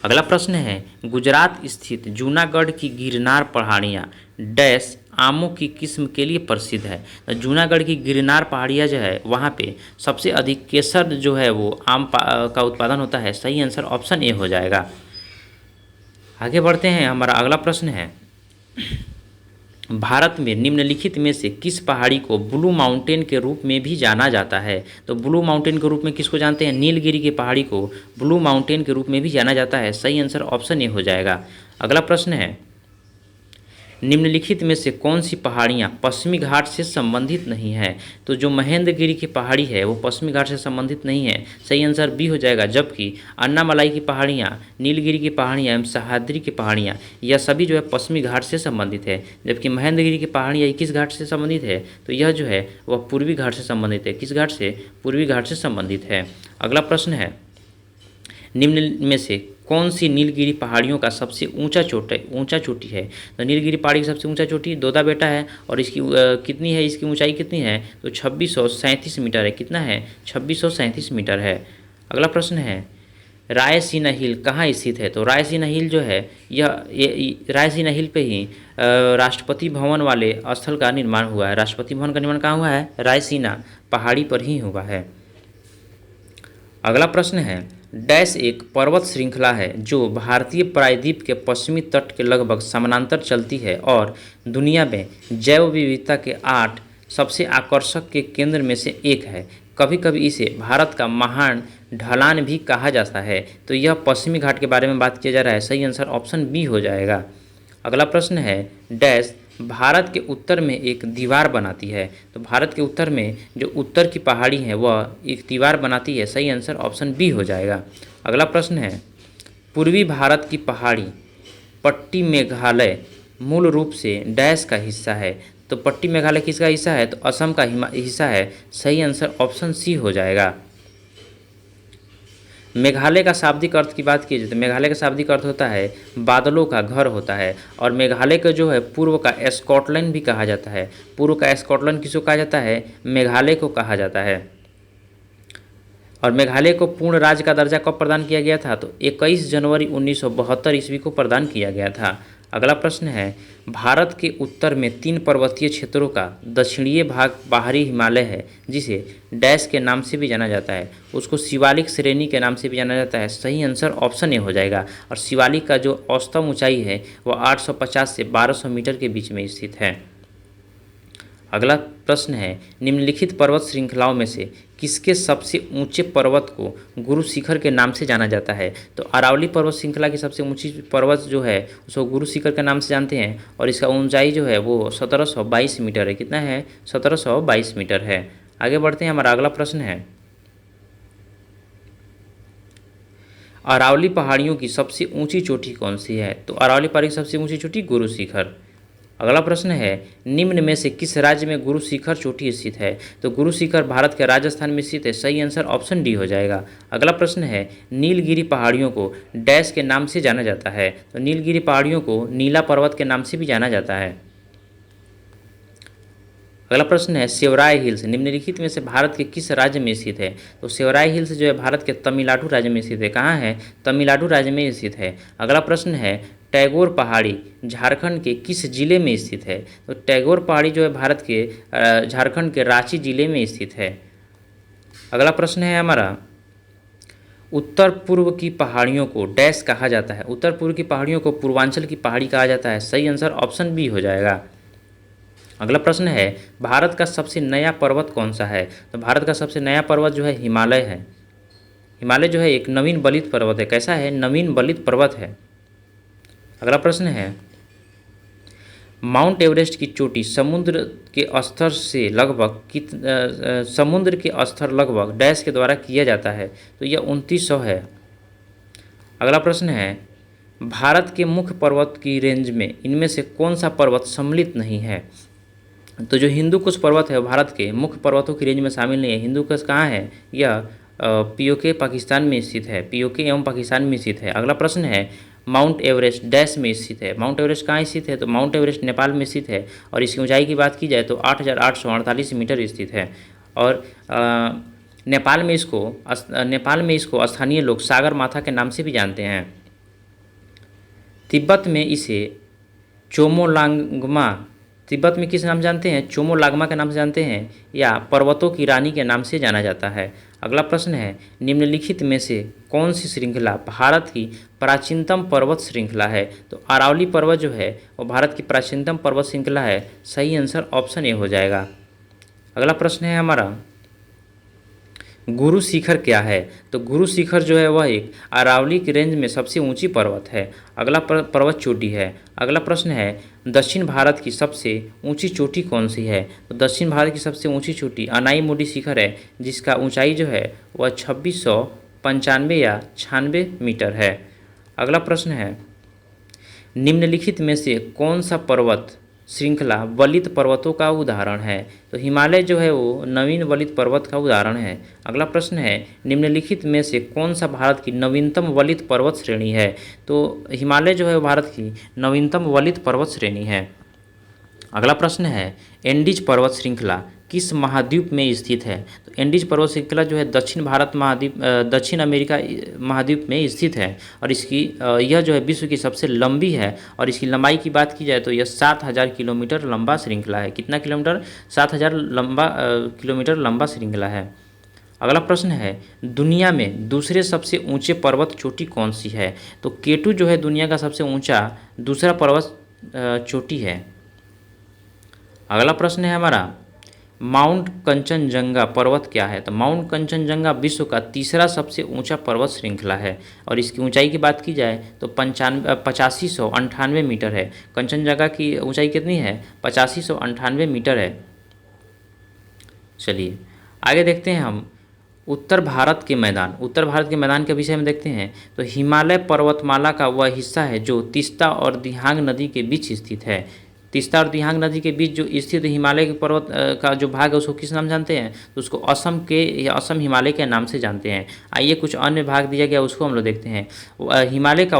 अगला प्रश्न है गुजरात स्थित जूनागढ़ की गिरनार पहाड़ियाँ डैश आमों की किस्म के लिए प्रसिद्ध है। तो जूनागढ़ की गिरनार पहाड़ियाँ जो है वहाँ पे सबसे अधिक केसर जो है वो आम का उत्पादन होता है। सही आंसर ऑप्शन ए हो जाएगा। आगे बढ़ते हैं। हमारा अगला प्रश्न है भारत में निम्नलिखित में से किस पहाड़ी को ब्लू माउंटेन के रूप में भी जाना जाता है? तो ब्लू माउंटेन के रूप में किसको जानते हैं? नीलगिरी की पहाड़ी को ब्लू माउंटेन के रूप में भी जाना जाता है। सही आंसर ऑप्शन ए हो जाएगा। अगला प्रश्न है निम्नलिखित में से कौन सी पहाड़ियाँ पश्चिमी घाट से संबंधित नहीं है? तो जो महेंद्रगिरी की पहाड़ी है वो पश्चिमी घाट से संबंधित नहीं है। सही आंसर बी हो जाएगा। जबकि अन्नामलाई की पहाड़ियाँ, नीलगिरी की पहाड़ियाँ एवं सह्याद्री की पहाड़ियाँ यह सभी जो है पश्चिमी घाट से संबंधित है। जबकि महेंद्रगिरी की पहाड़ियाँ किस घाट से संबंधित है? तो यह जो है वह पूर्वी घाट से संबंधित है। किस घाट से? पूर्वी घाट से संबंधित है। अगला प्रश्न है निम्न में से कौन सी नीलगिरी पहाड़ियों का सबसे ऊंचा चोटी है? तो नीलगिरी पहाड़ी की सबसे ऊंचा चोटी दोदा बेटा है और इसकी कितनी है? इसकी ऊंचाई कितनी है? तो 2637 मीटर है। कितना है? 2637 मीटर है। अगला प्रश्न है रायसीना हिल कहाँ स्थित है? तो रायसीना हिल जो है ये रायसीना हिल पे ही राष्ट्रपति भवन वाले स्थल का निर्माण हुआ है। राष्ट्रपति भवन का निर्माण कहाँ हुआ है? रायसीना पहाड़ी पर ही हुआ है। अगला प्रश्न है डैश एक पर्वत श्रृंखला है जो भारतीय प्रायद्वीप के पश्चिमी तट के लगभग समानांतर चलती है और दुनिया में जैव विविधता के 8 सबसे आकर्षक के केंद्र में से एक है। कभी कभी इसे भारत का महान ढलान भी कहा जाता है। तो यह पश्चिमी घाट के बारे में बात किया जा रहा है। सही आंसर ऑप्शन बी हो जाएगा। अगला प्रश्न है डैश भारत के उत्तर में एक दीवार बनाती है। तो भारत के उत्तर में जो उत्तर की पहाड़ी है वह एक दीवार बनाती है। सही आंसर ऑप्शन बी हो जाएगा। अगला प्रश्न है पूर्वी भारत की पहाड़ी पट्टी मेघालय मूल रूप से डैश का हिस्सा है। तो पट्टी मेघालय किसका हिस्सा है? तो असम का हिस्सा है। सही आंसर ऑप्शन सी हो जाएगा। मेघालय का शाब्दिक अर्थ की बात की जाए तो मेघालय का शाब्दिक अर्थ होता है बादलों का घर होता है। और मेघालय का जो है पूर्व का स्कॉटलैंड भी कहा जाता है। पूर्व का स्कॉटलैंड किसको कहा जाता है? मेघालय को कहा जाता है। और मेघालय को पूर्ण राज्य का दर्जा कब प्रदान किया गया था? तो 21 जनवरी 1972 ईस्वी को प्रदान किया गया था। अगला प्रश्न है भारत के उत्तर में 3 पर्वतीय क्षेत्रों का दक्षिणीय भाग बाहरी हिमालय है जिसे डैश के नाम से भी जाना जाता है। उसको शिवालिक श्रेणी के नाम से भी जाना जाता है। सही आंसर ऑप्शन ए हो जाएगा। और शिवालिक का जो औसतम ऊंचाई है वह 850 से 1200 मीटर के बीच में स्थित है। अगला प्रश्न है निम्नलिखित पर्वत श्रृंखलाओं में से किसके सबसे ऊंचे पर्वत को गुरु शिखर के नाम से जाना जाता है? तो अरावली पर्वत श्रृंखला की सबसे ऊंची पर्वत जो है उसको गुरु शिखर के नाम से जानते हैं और इसका ऊंचाई जो है वो 1722 मीटर है। कितना है? 1722 मीटर है। आगे बढ़ते हैं। हमारा अगला प्रश्न है अरावली पहाड़ियों की सबसे ऊंची चोटी कौन सी है? तो अरावली पहाड़ी की सबसे ऊंची चोटी गुरु शिखर। अगला प्रश्न है निम्न में से किस राज्य में गुरु शिखर चोटी स्थित है? तो गुरु शिखर भारत के राजस्थान में स्थित है। सही आंसर ऑप्शन डी हो जाएगा। अगला प्रश्न है नीलगिरी पहाड़ियों को डैश के नाम से जाना जाता है? तो नीलगिरी पहाड़ियों को नीला पर्वत के नाम से भी जाना जाता है। अगला प्रश्न है सेवराय हिल्स निम्नलिखित में से भारत के किस राज्य में स्थित है? तो सेवराय हिल्स जो है भारत के तमिलनाडु राज्य में स्थित है। कहाँ है? तमिलनाडु राज्य में स्थित है। अगला प्रश्न है टैगोर पहाड़ी झारखंड के किस जिले में स्थित है? तो टैगोर पहाड़ी जो है भारत के झारखंड के रांची जिले में स्थित है। अगला प्रश्न है हमारा उत्तर पूर्व की पहाड़ियों को डैश कहा जाता है। उत्तर पूर्व की पहाड़ियों को पूर्वांचल की पहाड़ी कहा जाता है। सही आंसर ऑप्शन बी हो जाएगा। अगला प्रश्न है, भारत का सबसे नया पर्वत कौन सा है? तो भारत का सबसे नया पर्वत जो है हिमालय है। हिमालय जो है एक नवीन बलित पर्वत है। कैसा है? नवीन बलित पर्वत है। अगला प्रश्न है, माउंट एवरेस्ट की चोटी समुद्र के स्तर से लगभग समुद्र के स्तर लगभग डैश के द्वारा किया जाता है। तो यह 2900 है। अगला प्रश्न है, भारत के मुख्य पर्वत की रेंज में इनमें से कौन सा पर्वत सम्मिलित नहीं है? तो जो हिंदू कुश पर्वत है भारत के मुख्य पर्वतों की रेंज में शामिल नहीं है। हिंदू कुश कहाँ है? यह पीओके पाकिस्तान में स्थित है। पीओके एवं पाकिस्तान में स्थित है। अगला प्रश्न है, माउंट एवरेस्ट डैश में स्थित है। माउंट एवरेस्ट कहाँ स्थित है? तो माउंट एवरेस्ट नेपाल में स्थित है और इसकी ऊंचाई की बात की जाए तो 8,848 मीटर स्थित है। और नेपाल में इसको स्थानीय लोग सागर माथा के नाम से भी जानते हैं। तिब्बत में इसे चोमोलांगमा, तिब्बत में किस नाम जानते हैं? चोमोलांगमा के नाम से जानते हैं या पर्वतों की रानी के नाम से जाना जाता है। अगला प्रश्न है, निम्नलिखित में से कौन सी श्रृंखला भारत की प्राचीनतम पर्वत श्रृंखला है? तो अरावली पर्वत जो है वो भारत की प्राचीनतम पर्वत श्रृंखला है। सही आंसर ऑप्शन ए हो जाएगा। अगला प्रश्न है हमारा, गुरु शिखर क्या है? तो गुरु शिखर जो है वह एक अरावली की रेंज में सबसे ऊंची पर्वत है। अगला पर्वत चोटी है। अगला प्रश्न है, दक्षिण भारत की सबसे ऊंची चोटी कौन सी है? तो दक्षिण भारत की सबसे ऊंची चोटी अनाईमुडी शिखर है, जिसका ऊंचाई जो है वह 2695 या 96 मीटर है। अगला प्रश्न है, निम्नलिखित में से कौन सा पर्वत श्रृंखला वलित पर्वतों का उदाहरण है? तो हिमालय जो है वो नवीन वलित पर्वत का उदाहरण है। अगला प्रश्न है, निम्नलिखित में से कौन सा भारत की नवीनतम वलित पर्वत श्रेणी है? तो हिमालय जो है वो भारत की नवीनतम वलित पर्वत श्रेणी है। अगला प्रश्न है, एंडीज पर्वत श्रृंखला किस महाद्वीप में स्थित है? तो एंडीज पर्वत श्रृंखला जो है दक्षिण अमेरिका महाद्वीप में स्थित है और इसकी यह जो है विश्व की सबसे लंबी है और इसकी लंबाई की बात की जाए तो यह 7000 किलोमीटर लंबा श्रृंखला है। कितना किलोमीटर? 7000 किलोमीटर लंबा श्रृंखला है। अगला प्रश्न है, दुनिया में दूसरे सबसे ऊंचे पर्वत चोटी कौन सी है? तो केटू जो है दुनिया का सबसे ऊंचा दूसरा पर्वत चोटी है। अगला प्रश्न है हमारा, माउंट कंचनजंगा पर्वत क्या है? तो माउंट कंचनजंगा विश्व का तीसरा सबसे ऊंचा पर्वत श्रृंखला है और इसकी ऊंचाई की बात की जाए तो 8598 मीटर है। कंचनजंगा की ऊंचाई कितनी है? 8598 मीटर है। चलिए आगे देखते हैं हम उत्तर भारत के मैदान के विषय में देखते हैं। तो हिमालय पर्वतमाला का वह हिस्सा है जो तीस्ता और दिहांग नदी के बीच स्थित है। तीस्ता और दिहांग नदी के बीच जो स्थित हिमालय के पर्वत का जो भाग है उसको किस नाम जानते हैं? तो उसको असम हिमालय के नाम से जानते हैं। आइए कुछ अन्य भाग दिया गया उसको हम लोग देखते हैं। हिमालय का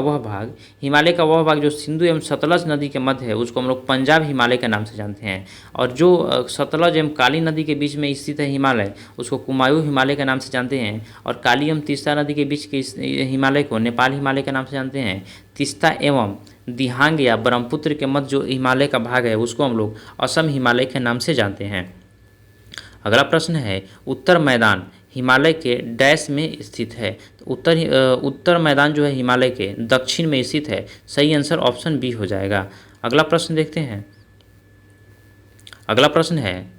वह भाग जो सिंधु एवं सतलज नदी के मध्य है उसको हम लोग पंजाब हिमालय के नाम से जानते हैं। और जो सतलज एवं काली नदी के बीच में स्थित है हिमालय उसको कुमायूं हिमालय के नाम से जानते हैं। और काली एवं तीस्ता नदी के बीच के हिमालय को नेपाल हिमालय के नाम से जानते हैं। तीस्ता एवं दिहांग या ब्रह्मपुत्र के मध्य जो हिमालय का भाग है उसको हम लोग असम हिमालय के नाम से जानते हैं। अगला प्रश्न है, उत्तर मैदान हिमालय के डैश में स्थित है? तो उत्तर मैदान जो है हिमालय के दक्षिण में स्थित है। सही आंसर ऑप्शन बी हो जाएगा। अगला प्रश्न देखते हैं। अगला प्रश्न है,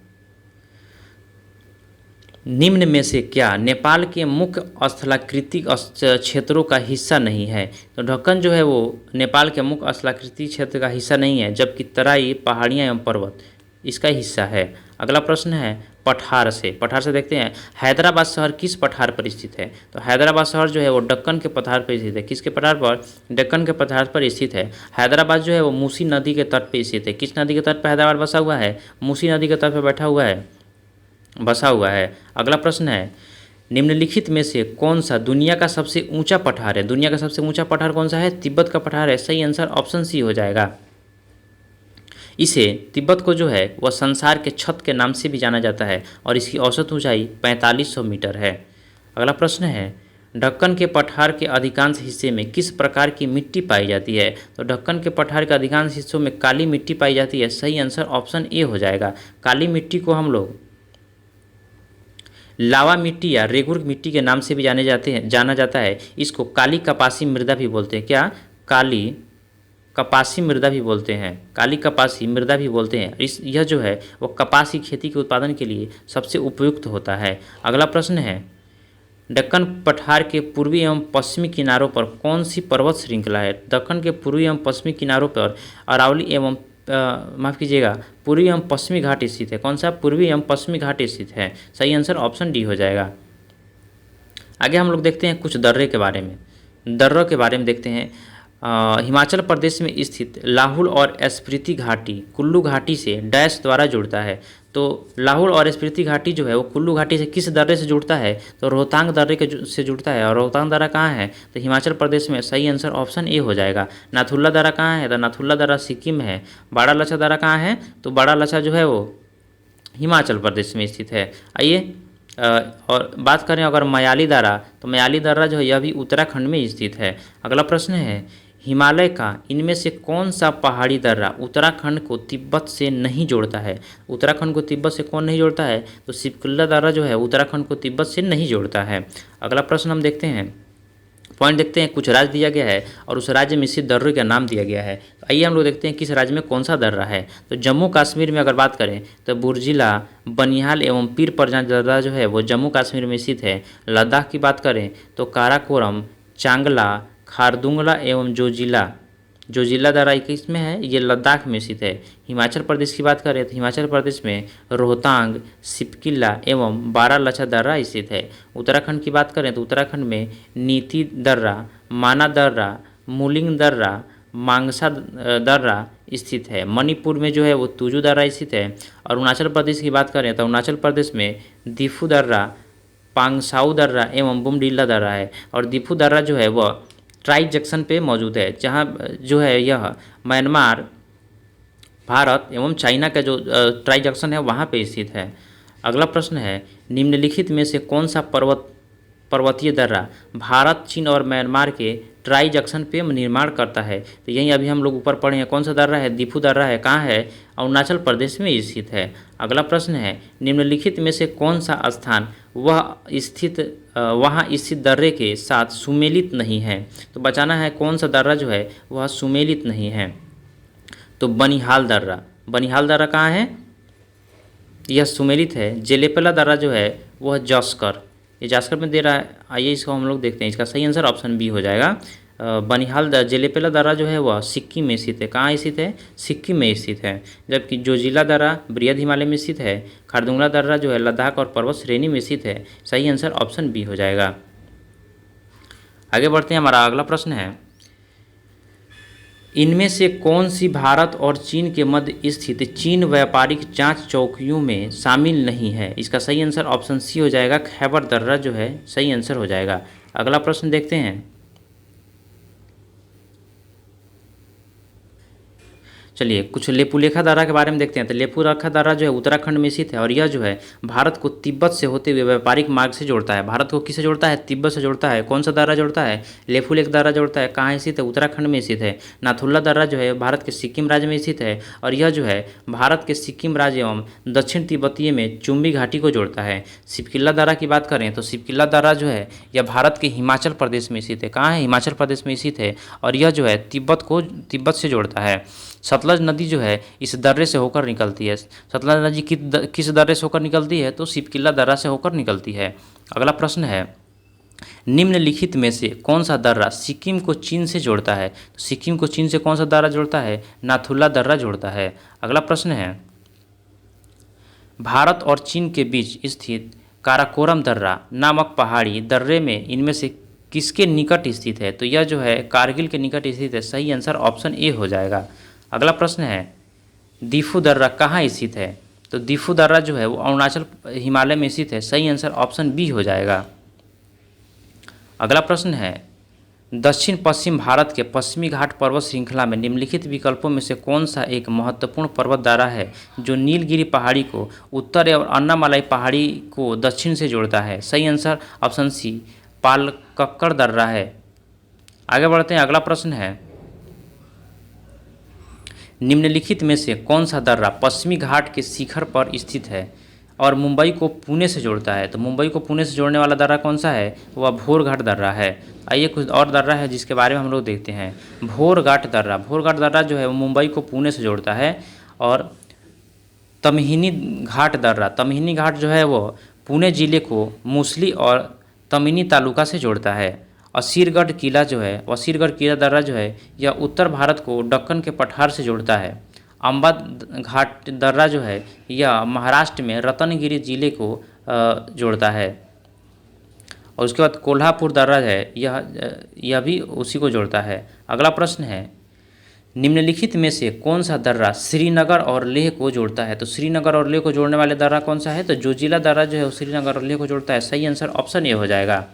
निम्न में से क्या नेपाल के मुख्य स्थलाकृतिक क्षेत्रों का हिस्सा नहीं है? तो ढक्कन जो है वो नेपाल के मुख्य स्थलाकृतिक क्षेत्र का हिस्सा नहीं है, जबकि तराई पहाड़ियाँ एवं पर्वत इसका हिस्सा है। अगला प्रश्न है पठार से देखते हैं, हैदराबाद शहर किस पठार पर स्थित है? तो हैदराबाद शहर जो है वो दक्कन के पठार पर स्थित है। किसके पठार पर? दक्कन के पठार पर स्थित है। हैदराबाद जो है वो मूसी नदी के तट पर स्थित है। किस नदी के तट पर हैदराबाद बसा हुआ है? मूसी नदी के तट पर बसा हुआ है। अगला प्रश्न है, निम्नलिखित में से कौन सा दुनिया का सबसे ऊंचा पठार है? दुनिया का सबसे ऊंचा पठार कौन सा है? तिब्बत का पठार है। सही आंसर ऑप्शन सी हो जाएगा। तिब्बत को जो है वह संसार के छत के नाम से भी जाना जाता है और इसकी औसत ऊंचाई 4500 मीटर है। अगला प्रश्न है, ढक्कन के पठार के अधिकांश हिस्से में किस प्रकार की मिट्टी पाई जाती है? तो ढक्कन के पठार के अधिकांश हिस्सों में काली मिट्टी पाई जाती है। सही आंसर ऑप्शन ए हो जाएगा। काली मिट्टी को हम लोग लावा मिट्टी या रेगुर मिट्टी के नाम से भी जाना जाता है। इसको काली कपासी मृदा भी बोलते हैं। क्या? काली कपासी मृदा भी बोलते हैं। काली कपासी मृदा भी बोलते हैं। यह जो है वो कपास की खेती के उत्पादन के लिए सबसे उपयुक्त होता है। अगला प्रश्न है, दक्कन पठार के पूर्वी एवं पश्चिमी किनारों पर कौन सी पर्वत श्रृंखला है? दक्कन के पूर्वी एवं पश्चिमी किनारों पर अरावली एवं माफ़ कीजिएगा, पूर्वी एवं पश्चिमी घाट स्थित है। कौन सा? पूर्वी एवं पश्चिमी घाट स्थित है। सही आंसर ऑप्शन डी हो जाएगा। आगे हम लोग देखते हैं कुछ दर्रे के बारे में। दर्रों के बारे में देखते हैं। हिमाचल प्रदेश में स्थित लाहुल और स्पीति घाटी कुल्लू घाटी से डैश द्वारा जुड़ता है। तो लाहुल और स्पीति घाटी जो है वो कुल्लू घाटी से किस दर्रे से जुड़ता है? तो रोहतांग दर्रे से जुड़ता है। और रोहतांग दर्रा कहाँ है? तो हिमाचल प्रदेश में। सही आंसर ऑप्शन ए हो जाएगा। नाथुल्ला दर्रा कहाँ है? तो नाथुल्ला दर्रा सिक्किम है। बड़ा लच्छा दर्रा कहाँ है? तो बड़ा लच्छा जो है वो हिमाचल प्रदेश में स्थित है। आइए और बात करें अगर मयाली दर्रा, तो मयाली दर्रा जो है यह भी उत्तराखंड में स्थित है। अगला प्रश्न है, हिमालय का इनमें से कौन सा पहाड़ी दर्रा उत्तराखंड को तिब्बत से नहीं जोड़ता है? उत्तराखंड को तिब्बत से कौन नहीं जोड़ता है? तो सिपकुल्ला दर्रा जो है उत्तराखंड को तिब्बत से नहीं जोड़ता है। अगला प्रश्न हम देखते हैं, पॉइंट देखते हैं। कुछ राज्य दिया गया है और उस राज्य में स्थित दर्रे का नाम दिया गया है। तो आइए हम लोग देखते हैं किस राज्य में कौन सा दर्रा है। तो जम्मू कश्मीर में अगर बात करें तो बुर्जिला, बनिहाल एवं पीर परजान दर्रा जो है वो जम्मू कश्मीर में स्थित है। लद्दाख की बात करें तो काराकोरम, चांगला, खारदुंगला एवं जोजिला दर्रा किस में है? ये लद्दाख में स्थित है। हिमाचल प्रदेश की बात करें तो हिमाचल प्रदेश में रोहतांग, सिपकिल्ला एवं बारालाचा दर्रा स्थित है। उत्तराखंड की बात करें तो उत्तराखंड में नीति दर्रा, माना दर्रा, मुलिंग दर्रा, मांगसा दर्रा स्थित है। मणिपुर में जो है वो तुजू दर्रा स्थित है। और अरुणाचल प्रदेश की बात करें तो अरुणाचल प्रदेश में दिफू दर्रा, पांगसाऊ दर्रा एवं बुमडिल्ला दर्रा है। और दिफू दर्रा जो है वह ट्राई जंक्शन पे मौजूद है, जहाँ जो है यह म्यांमार, भारत एवं चाइना का जो ट्राई जंक्शन है वहाँ पे स्थित है। अगला प्रश्न है, निम्नलिखित में से कौन सा पर्वतीय दर्रा भारत, चीन और म्यांमार के ट्राई जंक्शन पे निर्माण करता है? तो यही अभी हम लोग ऊपर पढ़े हैं। कौन सा दर्रा है? दिफू दर्रा है। कहाँ है? अरुणाचल प्रदेश में स्थित है। अगला प्रश्न है, निम्नलिखित में से कौन सा स्थान वहाँ स्थित दर्रे के साथ सुमेलित नहीं है? तो बचाना है कौन सा दर्रा जो है वह सुमेलित नहीं है। तो बनिहाल दर्रा कहाँ है? यह सुमेलित है। जेलेपला दर्रा जो है वह जास्कर, ये जास्कर में दे रहा है। आइए इसको हम लोग देखते हैं। इसका सही आंसर ऑप्शन बी हो जाएगा। जेलेपेला दर्रा जो है वह सिक्किम में स्थित है। कहाँ स्थित है? सिक्किम में स्थित है। जबकि जोजिला दर्रा बृहद हिमालय में स्थित है। खारदुंगला दर्रा जो है लद्दाख और पर्वत श्रेणी में स्थित है। सही आंसर ऑप्शन बी हो जाएगा। आगे बढ़ते हैं। हमारा अगला प्रश्न है, इनमें से कौन सी भारत और चीन के मध्य स्थित चीन व्यापारिक जांच चौकियों में शामिल नहीं है? इसका सही आंसर ऑप्शन सी हो जाएगा। खैबर दर्रा जो है सही आंसर हो जाएगा। अगला प्रश्न देखते हैं। चलिए कुछ लेपुलेखा दर्रा के बारे में देखते हैं। तो लेपुलेखा दर्रा जो है उत्तराखंड में स्थित है और यह जो है भारत को तिब्बत से होते हुए व्यापारिक मार्ग से जोड़ता है। भारत को किससे जोड़ता है? तिब्बत से जोड़ता है। कौन सा दर्रा जोड़ता है? लेपुलेख दर्रा जोड़ता है। कहाँ स्थित है? उत्तराखंड में स्थित है। नाथुल्ला दर्रा जो है भारत के सिक्किम राज्य में स्थित है और यह जो है भारत के सिक्किम राज्य एवं दक्षिण तिब्बतीय में चुम्बी घाटी को जोड़ता है। सिपकिल्ला दर्रा की बात करें तो सिपकिल्ला दर्रा जो है यह भारत के हिमाचल प्रदेश में स्थित है। कहाँ है? हिमाचल प्रदेश में स्थित है और यह जो है तिब्बत से जोड़ता है। सतलज नदी जो है इस दर्रे से होकर निकलती है। सतलज नदी किस दर्रे से होकर निकलती है? तो सिपकिल्ला दर्रा से होकर निकलती है। अगला प्रश्न है, निम्नलिखित में से कौन सा दर्रा सिक्किम को चीन से जोड़ता है? तो सिक्किम को चीन से कौन सा दर्रा जोड़ता है? नाथुल्ला दर्रा जोड़ता है। अगला प्रश्न है, भारत और चीन के बीच स्थित काराकोरम दर्रा नामक पहाड़ी दर्रे में इनमें से किसके निकट स्थित है? तो यह जो है कारगिल के निकट स्थित है। सही आंसर ऑप्शन ए हो जाएगा। अगला प्रश्न है, दिफू दर्रा कहाँ स्थित है? तो दिफू दर्रा जो है वो अरुणाचल हिमालय में स्थित है। सही आंसर ऑप्शन बी हो जाएगा। अगला प्रश्न है, दक्षिण पश्चिम भारत के पश्चिमी घाट पर्वत श्रृंखला में निम्नलिखित विकल्पों में से कौन सा एक महत्वपूर्ण पर्वत दर्रा है जो नीलगिरी पहाड़ी को उत्तर और अन्नामलाई पहाड़ी को दक्षिण से जोड़ता है? सही आंसर ऑप्शन सी पालक्कड़ दर्रा है। आगे बढ़ते हैं। अगला प्रश्न है, निम्नलिखित में से कौन सा दर्रा पश्चिमी घाट के शिखर पर स्थित है? और मुंबई को पुणे से जोड़ता है। तो मुंबई को पुणे से जोड़ने वाला दर्रा कौन सा है, वह भोरघाट दर्रा है। आइए कुछ और दर्रा है जिसके बारे में हम लोग देखते हैं। भोरघाट दर्रा, भोरघाट दर्रा जो है वो मुंबई को पुणे से जोड़ता है। और तमहिनी घाट दर्रा, तमहिनी घाट जो है वो पुणे जिले को मूसली और तमहिनी तालुका से जोड़ता है। असीरगढ़ किला जो है, असीरगढ़ किला दर्रा जो है यह उत्तर भारत को दक्कन के पठार से जोड़ता है। अम्बा घाट दर्रा जो है यह महाराष्ट्र में रत्नगिरी जिले को जोड़ता है। और उसके बाद कोल्हापुर दर्रा है, यह भी उसी को जोड़ता है। अगला प्रश्न है, निम्नलिखित में से कौन सा दर्रा श्रीनगर और लेह को जोड़ता है। तो श्रीनगर और लेह को जोड़ने वाले दर्रा कौन सा है, तो जोजिला दर्रा जो है वो श्रीनगर और लेह को जोड़ता है। सही आंसर ऑप्शन ए हो जाएगा।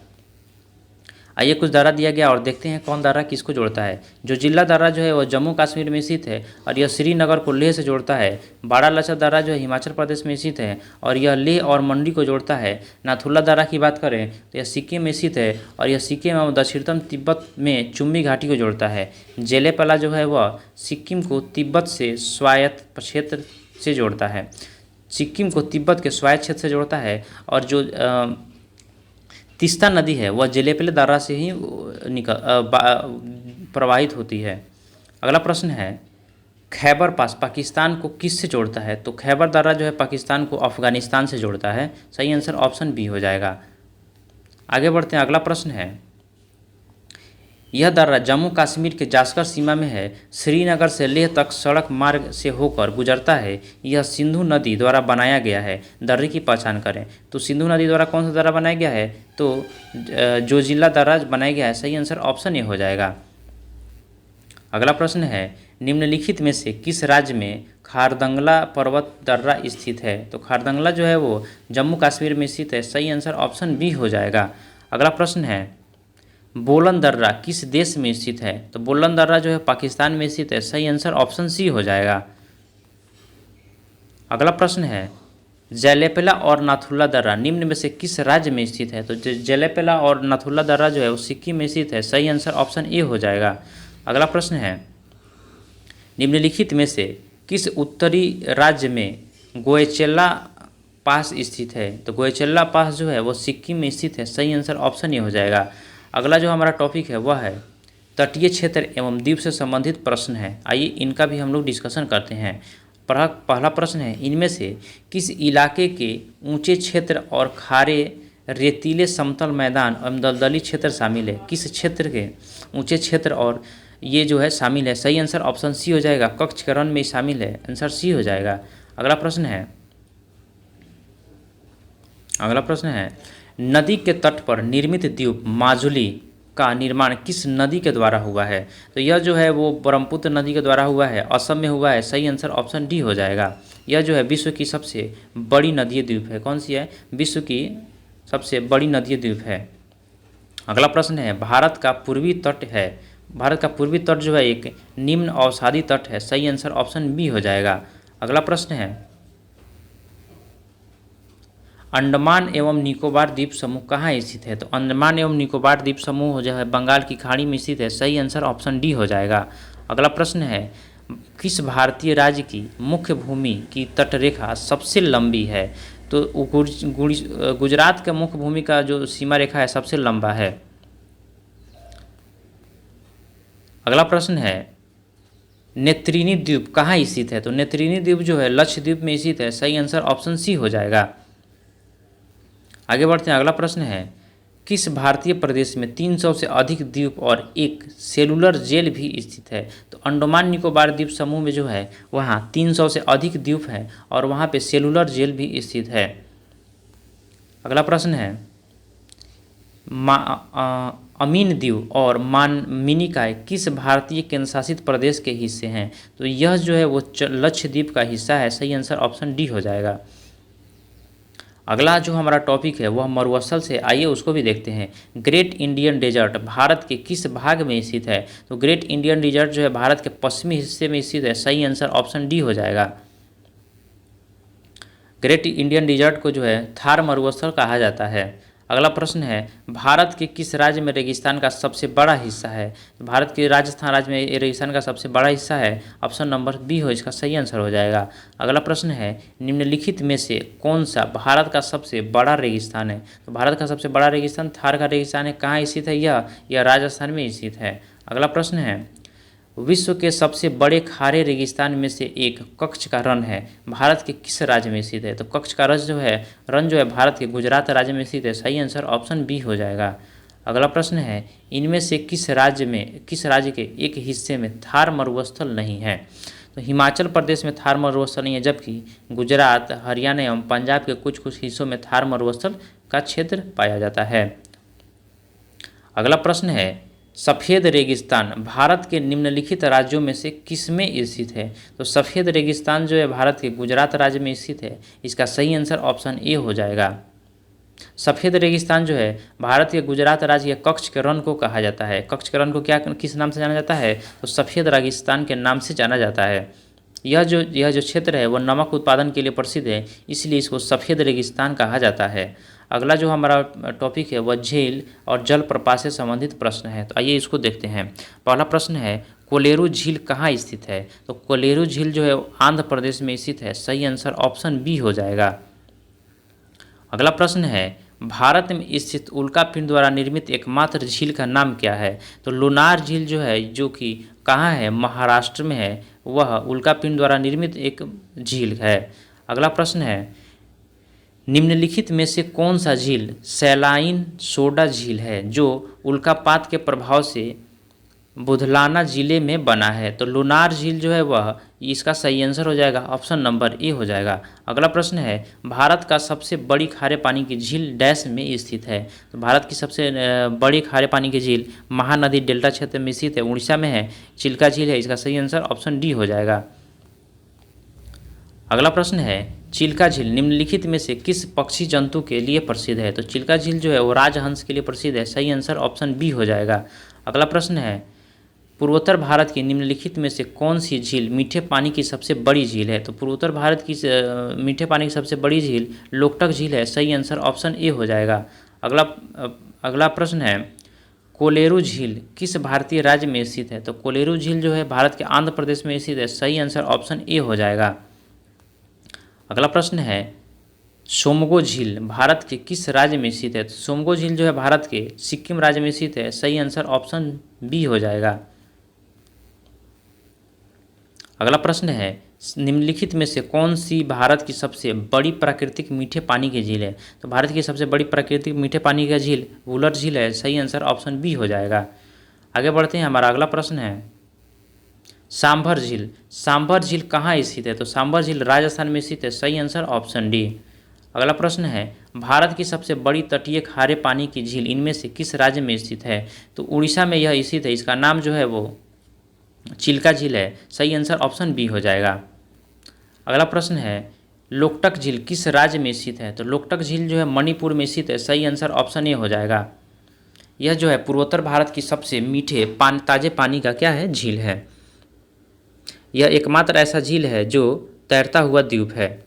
आइए कुछ दर्रा दिया गया और देखते हैं कौन दर्रा किसको जोड़ता है। जोजिला दर्रा जो है वह जम्मू कश्मीर में स्थित है और यह श्रीनगर को लेह से जोड़ता है। बारालाचा दर्रा जो है हिमाचल प्रदेश में स्थित है और यह लेह और मंडी को जोड़ता है। नाथुला दर्रा की बात करें तो यह सिक्किम में स्थित है और यह सिक्किम एवं दक्षिणतम तिब्बत में चुम्बी घाटी को जोड़ता है। जेलेपला जो है वह सिक्किम को तिब्बत से स्वायत्त क्षेत्र से जोड़ता है, सिक्किम को तिब्बत के स्वायत्त क्षेत्र से जोड़ता है। और जो तीस्ता नदी है वह जेलेपले दर्रा से ही प्रवाहित होती है। अगला प्रश्न है, खैबर पास पाकिस्तान को किस से जोड़ता है। तो खैबर दर्रा जो है पाकिस्तान को अफगानिस्तान से जोड़ता है। सही आंसर ऑप्शन बी हो जाएगा। आगे बढ़ते हैं। अगला प्रश्न है, यह दर्रा जम्मू कश्मीर के जास्कर सीमा में है। श्रीनगर से लेह तक सड़क मार्ग से होकर गुजरता है। यह सिंधु नदी द्वारा बनाया गया है। दर्रे की पहचान करें। तो सिंधु नदी द्वारा कौन सा दर्रा बनाया गया है, तो जोजिला दर्रा बनाया गया है। सही आंसर ऑप्शन ए हो जाएगा। अगला प्रश्न है, निम्नलिखित में से किस राज्य में खारदंगला पर्वत दर्रा स्थित है। तो खारदंगला जो है वो जम्मू कश्मीर में स्थित है। सही आंसर ऑप्शन बी हो जाएगा। अगला प्रश्न है, बोलन दर्रा किस देश में स्थित है। तो बोलन दर्रा जो है पाकिस्तान में स्थित है। सही आंसर ऑप्शन सी हो जाएगा। अगला प्रश्न है, जेलेपला और नाथुला दर्रा निम्न में से किस राज्य में स्थित है। तो जेलेपला और नाथुला दर्रा जो है वो सिक्किम में स्थित है। सही आंसर ऑप्शन ए हो जाएगा। अगला प्रश्न है, निम्नलिखित में से किस उत्तरी राज्य में गोएचेला पास स्थित है। तो गोएचेला पास जो है वो सिक्किम में स्थित है। सही आंसर ऑप्शन ए हो जाएगा। अगला जो हमारा टॉपिक है वह है तटीय क्षेत्र एवं द्वीप से संबंधित प्रश्न है। आइए इनका भी हम लोग डिस्कशन करते हैं। पहला प्रश्न है, इनमें से किस इलाके के ऊंचे क्षेत्र और खारे रेतीले समतल मैदान एवं दलदली क्षेत्र शामिल है। किस क्षेत्र के ऊंचे क्षेत्र और ये जो है शामिल है। सही आंसर ऑप्शन सी हो जाएगा। कक्षकरण में शामिल है। आंसर सी हो जाएगा। अगला प्रश्न है, नदी के तट पर निर्मित द्वीप माजुली का निर्माण किस नदी के द्वारा हुआ है। तो यह जो है वो ब्रह्मपुत्र नदी के द्वारा हुआ है, असम में हुआ है। सही आंसर ऑप्शन डी हो जाएगा। यह जो है विश्व की सबसे बड़ी नदीय द्वीप है। कौन सी है, विश्व की सबसे बड़ी नदीय द्वीप है। अगला प्रश्न है, भारत का पूर्वी तट जो है एक निम्न अवसादी तट है। सही आंसर ऑप्शन बी हो जाएगा। अगला प्रश्न है, अंडमान एवं निकोबार द्वीप समूह कहाँ स्थित है। तो अंडमान एवं निकोबार द्वीप समूह जो है बंगाल की खाड़ी में स्थित है। सही आंसर ऑप्शन डी हो जाएगा। अगला प्रश्न है, किस भारतीय राज्य की मुख्य भूमि की तटरेखा सबसे लंबी है। तो गुजरात के मुख्य भूमि का जो सीमा रेखा है सबसे लंबा है। अगला प्रश्न है, नेत्रिनी द्वीप कहाँ स्थित है। तो नेत्रिनी द्वीप जो है लक्षद्वीप में स्थित है। सही आंसर ऑप्शन सी हो जाएगा। आगे बढ़ते हैं। अगला प्रश्न है, किस भारतीय प्रदेश में 300 से अधिक द्वीप और एक सेलुलर जेल भी स्थित है। तो अंडमान निकोबार द्वीप समूह में जो है वहाँ 300 से अधिक द्वीप हैं और वहाँ पे सेलुलर जेल भी स्थित है। अगला प्रश्न है, अमीन द्वीप और मिनिकॉय किस भारतीय केंद्रशासित प्रदेश के हिस्से हैं। तो यह जो है वो लक्षद्वीप का हिस्सा है। सही आंसर ऑप्शन डी हो जाएगा। अगला जो हमारा टॉपिक है वह मरुस्थल से, आइए उसको भी देखते हैं। ग्रेट इंडियन डेजर्ट भारत के किस भाग में स्थित है। तो ग्रेट इंडियन डेजर्ट जो है भारत के पश्चिमी हिस्से में स्थित है। सही आंसर ऑप्शन डी हो जाएगा। ग्रेट इंडियन डेजर्ट को जो है थार मरुस्थल कहा जाता है। अगला प्रश्न है, भारत के किस राज्य में रेगिस्तान का सबसे बड़ा हिस्सा है? तो भारत के राजस्थान राज्य में ये रेगिस्तान का सबसे बड़ा हिस्सा है। ऑप्शन नंबर बी हो इसका सही आंसर हो जाएगा। अगला प्रश्न है, निम्नलिखित में से कौन सा भारत का सबसे बड़ा रेगिस्तान है? तो भारत का सबसे बड़ा रेगिस्तान थार का रेगिस्तान है। कहाँ स्थित है यह राजस्थान में स्थित है। अगला प्रश्न है, विश्व के सबसे बड़े खारे रेगिस्तान में से एक कच्छ का रण है, भारत के किस राज्य में स्थित है? तो कच्छ का रण जो है भारत के गुजरात राज्य में स्थित है। सही आंसर ऑप्शन बी हो जाएगा। अगला प्रश्न है, इनमें से किस राज्य के एक हिस्से में थार मरुस्थल नहीं है? तो हिमाचल प्रदेश में थार मरुस्थल नहीं है, जबकि गुजरात, हरियाणा एवं पंजाब के कुछ हिस्सों में थार मरुस्थल का क्षेत्र पाया जाता है। अगला प्रश्न है, सफ़ेद रेगिस्तान भारत के निम्नलिखित राज्यों में से किस में स्थित है? तो सफ़ेद रेगिस्तान जो है भारत के गुजरात राज्य में स्थित है। इसका सही आंसर ऑप्शन ए हो जाएगा। सफ़ेद रेगिस्तान जो है भारत के गुजरात राज्य के कच्छ के रण को कहा जाता है। कच्छ के रण को किस नाम से जाना जाता है? तो सफ़ेद रेगिस्तान के नाम से जाना जाता है। यह जो क्षेत्र है वह नमक उत्पादन के लिए प्रसिद्ध है, इसलिए इसको सफ़ेद रेगिस्तान कहा जाता है। अगला जो हमारा टॉपिक है वह झील और जलप्रपात से संबंधित प्रश्न है। तो आइए इसको देखते हैं। पहला प्रश्न है, कोलेरू झील कहाँ स्थित है? तो कोलेरू झील जो है आंध्र प्रदेश में स्थित है। सही आंसर ऑप्शन बी हो जाएगा। अगला प्रश्न है, भारत में स्थित उल्कापिंड द्वारा निर्मित एकमात्र झील का नाम क्या है? तो लुनार झील जो है, जो कि कहाँ है, महाराष्ट्र में है, वह उल्कापिंड द्वारा निर्मित एक झील है। अगला प्रश्न है, निम्नलिखित में से कौन सा झील सैलाइन सोडा झील है जो उल्कापात के प्रभाव से बुधलाना जिले में बना है? तो लुनार झील जो है वह इसका सही आंसर हो जाएगा। ऑप्शन नंबर ए हो जाएगा। अगला प्रश्न है, भारत का सबसे बड़ी खारे पानी की झील डैश में स्थित है? तो भारत की सबसे बड़ी खारे पानी की झील महानदी डेल्टा क्षेत्र में स्थित है, उड़ीसा में है, चिल्का झील है। इसका सही आंसर ऑप्शन डी हो जाएगा। अगला प्रश्न है, चिल्का झील निम्नलिखित में से किस पक्षी जंतु के लिए प्रसिद्ध है? तो चिल्का झील जो है वो राजहंस के लिए प्रसिद्ध है। सही आंसर ऑप्शन बी हो जाएगा। अगला प्रश्न है, पूर्वोत्तर भारत की निम्नलिखित में से कौन सी झील मीठे पानी की सबसे बड़ी झील है? तो पूर्वोत्तर भारत की मीठे पानी की सबसे बड़ी झील लोकटक झील है। सही आंसर ऑप्शन ए हो जाएगा। अगला प्रश्न है, कोलेरू झील किस भारतीय राज्य में स्थित है? तो कोलेरू झील जो है भारत के आंध्र प्रदेश में स्थित है। सही आंसर ऑप्शन ए हो जाएगा। अगला प्रश्न है, सोमगो झील भारत के किस राज्य में स्थित है? तो सोमगो झील जो है भारत के सिक्किम राज्य में स्थित है। सही आंसर ऑप्शन बी हो जाएगा। अगला प्रश्न है, निम्नलिखित में से कौन सी भारत की सबसे बड़ी प्राकृतिक मीठे पानी की झील है? तो भारत की सबसे बड़ी प्राकृतिक मीठे पानी का झील वुलर झील है। सही आंसर ऑप्शन बी हो जाएगा। आगे बढ़ते हैं। हमारा अगला प्रश्न है, सांभर झील कहाँ स्थित है? तो सांभर झील राजस्थान में स्थित है। सही आंसर ऑप्शन डी। अगला प्रश्न है, भारत की सबसे बड़ी तटीय खारे पानी की झील इनमें से किस राज्य में स्थित है? तो उड़ीसा में यह स्थित है। इसका नाम जो है वो चिल्का झील है। सही आंसर ऑप्शन बी हो जाएगा। अगला प्रश्न है, लोकटक झील किस राज्य में स्थित है? तो लोकटक झील जो है मणिपुर में स्थित है। सही आंसर ऑप्शन ए हो जाएगा। यह जो है पूर्वोत्तर भारत की सबसे मीठे ताजे पानी का क्या है, झील है। यह एकमात्र ऐसा झील है जो तैरता हुआ द्वीप है।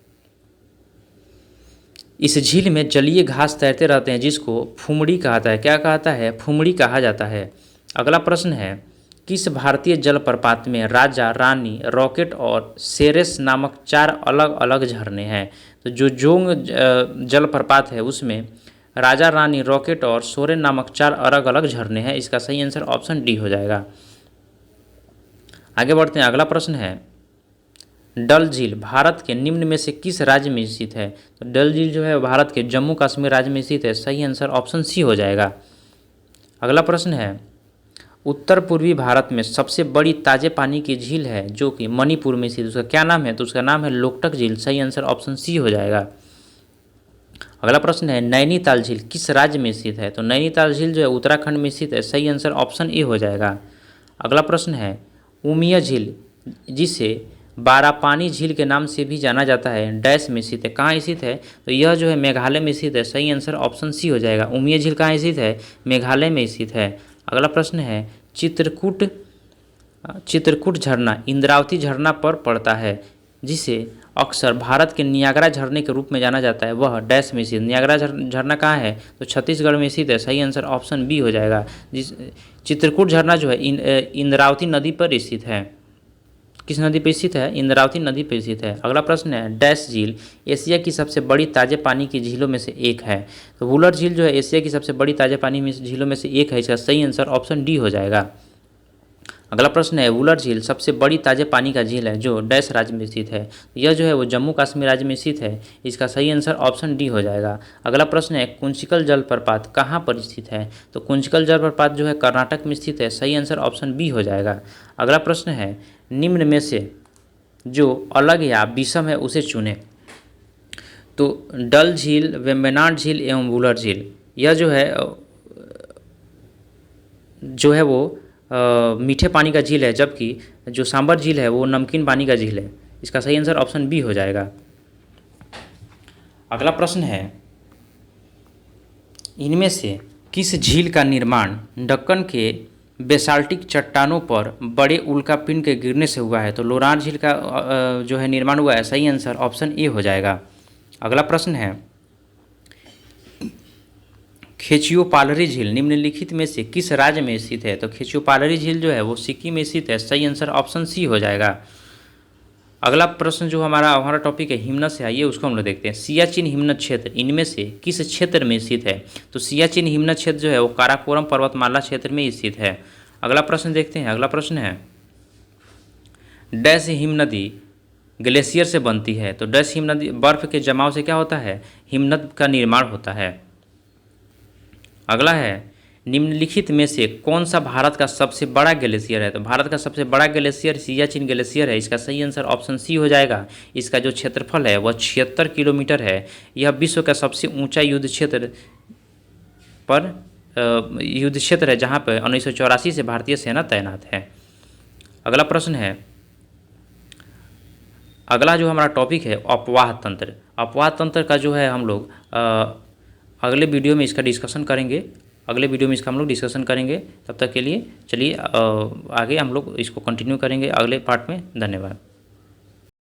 इस झील में जलीय घास तैरते रहते हैं जिसको फुमड़ी कहता है। क्या कहता है? फुमड़ी कहा जाता है। अगला प्रश्न है, किस भारतीय जलप्रपात में राजा, रानी, रॉकेट और सेरेस नामक 4 अलग अलग झरने हैं? तो जो जोंग जलप्रपात है उसमें राजा, रानी, रॉकेट और सोरेन नामक 4 अलग अलग झरने हैं। इसका सही आंसर ऑप्शन डी हो जाएगा। आगे बढ़ते हैं। अगला प्रश्न है, डल झील भारत के निम्न में से किस राज्य में स्थित है? तो डल झील जो है भारत के जम्मू कश्मीर राज्य में स्थित है। सही आंसर ऑप्शन सी हो जाएगा। अगला प्रश्न है, उत्तर पूर्वी भारत में सबसे बड़ी ताजे पानी की झील है जो कि मणिपुर में स्थित, उसका क्या नाम है? तो उसका नाम है लोकटक झील। सही आंसर ऑप्शन सी हो जाएगा। अगला प्रश्न है, नैनीताल झील किस राज्य में स्थित है? तो नैनीताल झील जो है उत्तराखंड में स्थित है। सही आंसर ऑप्शन ए हो जाएगा। अगला प्रश्न है, उमिया झील जिसे बारापानी झील के नाम से भी जाना जाता है डैश में स्थित है। कहाँ स्थित है? तो यह जो है मेघालय में स्थित है। सही आंसर ऑप्शन सी हो जाएगा। उमिया झील कहाँ स्थित है? मेघालय में स्थित है। अगला प्रश्न है, चित्रकूट झरना इंद्रावती झरना पर पड़ता है जिसे अक्सर भारत के नियाग्रा झरने के रूप में जाना जाता है वह डैश में स्थित। नियाग्रा झरना कहाँ है? तो छत्तीसगढ़ में स्थित है। सही आंसर ऑप्शन बी हो जाएगा। जिस चित्रकूट झरना जो है इंद्रावती नदी पर स्थित है। किस नदी पर स्थित है? इंद्रावती नदी पर स्थित है। अगला प्रश्न है डैश झील एशिया की सबसे बड़ी ताजे पानी की झीलों में से एक है। तो वुलर झील जो है एशिया की सबसे बड़ी ताजे पानी में झीलों में से एक है। इसका सही आंसर ऑप्शन डी हो जाएगा। अगला प्रश्न है वुलर झील सबसे बड़ी ताजे पानी का झील है जो डैश राज्य में स्थित है। यह जो है वो जम्मू कश्मीर राज्य में स्थित है। इसका सही आंसर ऑप्शन डी हो जाएगा। अगला प्रश्न है कुंचिकल जलप्रपात कहाँ पर स्थित है? तो कुंचिकल जलप्रपात जो है कर्नाटक में स्थित है। सही आंसर ऑप्शन बी हो जाएगा। अगला प्रश्न है निम्न में से जो अलग या विषम है उसे चुनें। तो डल झील, वेम्बनाड झील एवं वुलर झील यह जो है वो मीठे पानी का झील है, जबकि जो सांबर झील है वो नमकीन पानी का झील है। इसका सही आंसर ऑप्शन बी हो जाएगा। अगला प्रश्न है इनमें से किस झील का निर्माण दक्कन के बेसाल्टिक चट्टानों पर बड़े उल्कापिंड के गिरने से हुआ है? तो लोनार झील का जो है निर्माण हुआ है। सही आंसर ऑप्शन ए हो जाएगा। अगला प्रश्न है खेचियोपालरी झील निम्नलिखित में से किस राज्य में स्थित है? तो खेचियोपालरी झील जो है वो सिक्किम में स्थित है। सही आंसर ऑप्शन सी हो जाएगा। अगला प्रश्न जो हमारा टॉपिक है हिमनद से आइए उसको हम लोग देखते हैं। सियाचिन हिमनद क्षेत्र इनमें से किस क्षेत्र में स्थित है? तो सियाचिन हिमनद क्षेत्र जो है वो काराकोरम पर्वतमाला क्षेत्र में स्थित है। अगला प्रश्न देखते हैं। अगला प्रश्न है डैश हिमनदी ग्लेशियर से बनती है। तो डैश हिमनदी बर्फ के जमाव से क्या होता है? हिमनद का निर्माण होता है। अगला है निम्नलिखित में से कौन सा भारत का सबसे बड़ा ग्लेशियर है? तो भारत का सबसे बड़ा ग्लेशियर सियाचिन ग्लेशियर है। इसका सही आंसर ऑप्शन सी हो जाएगा। इसका जो क्षेत्रफल है वह 76 किलोमीटर है। यह विश्व का सबसे ऊंचा युद्ध क्षेत्र है जहां पर 1984 से भारतीय सेना तैनात है। अगला प्रश्न है अगला जो हमारा टॉपिक है अपवाह तंत्र। अपवाह तंत्र का जो है हम लोग अगले वीडियो में इसका डिस्कशन करेंगे। तब तक के लिए चलिए आगे हम लोग इसको कंटिन्यू करेंगे अगले पार्ट में। धन्यवाद।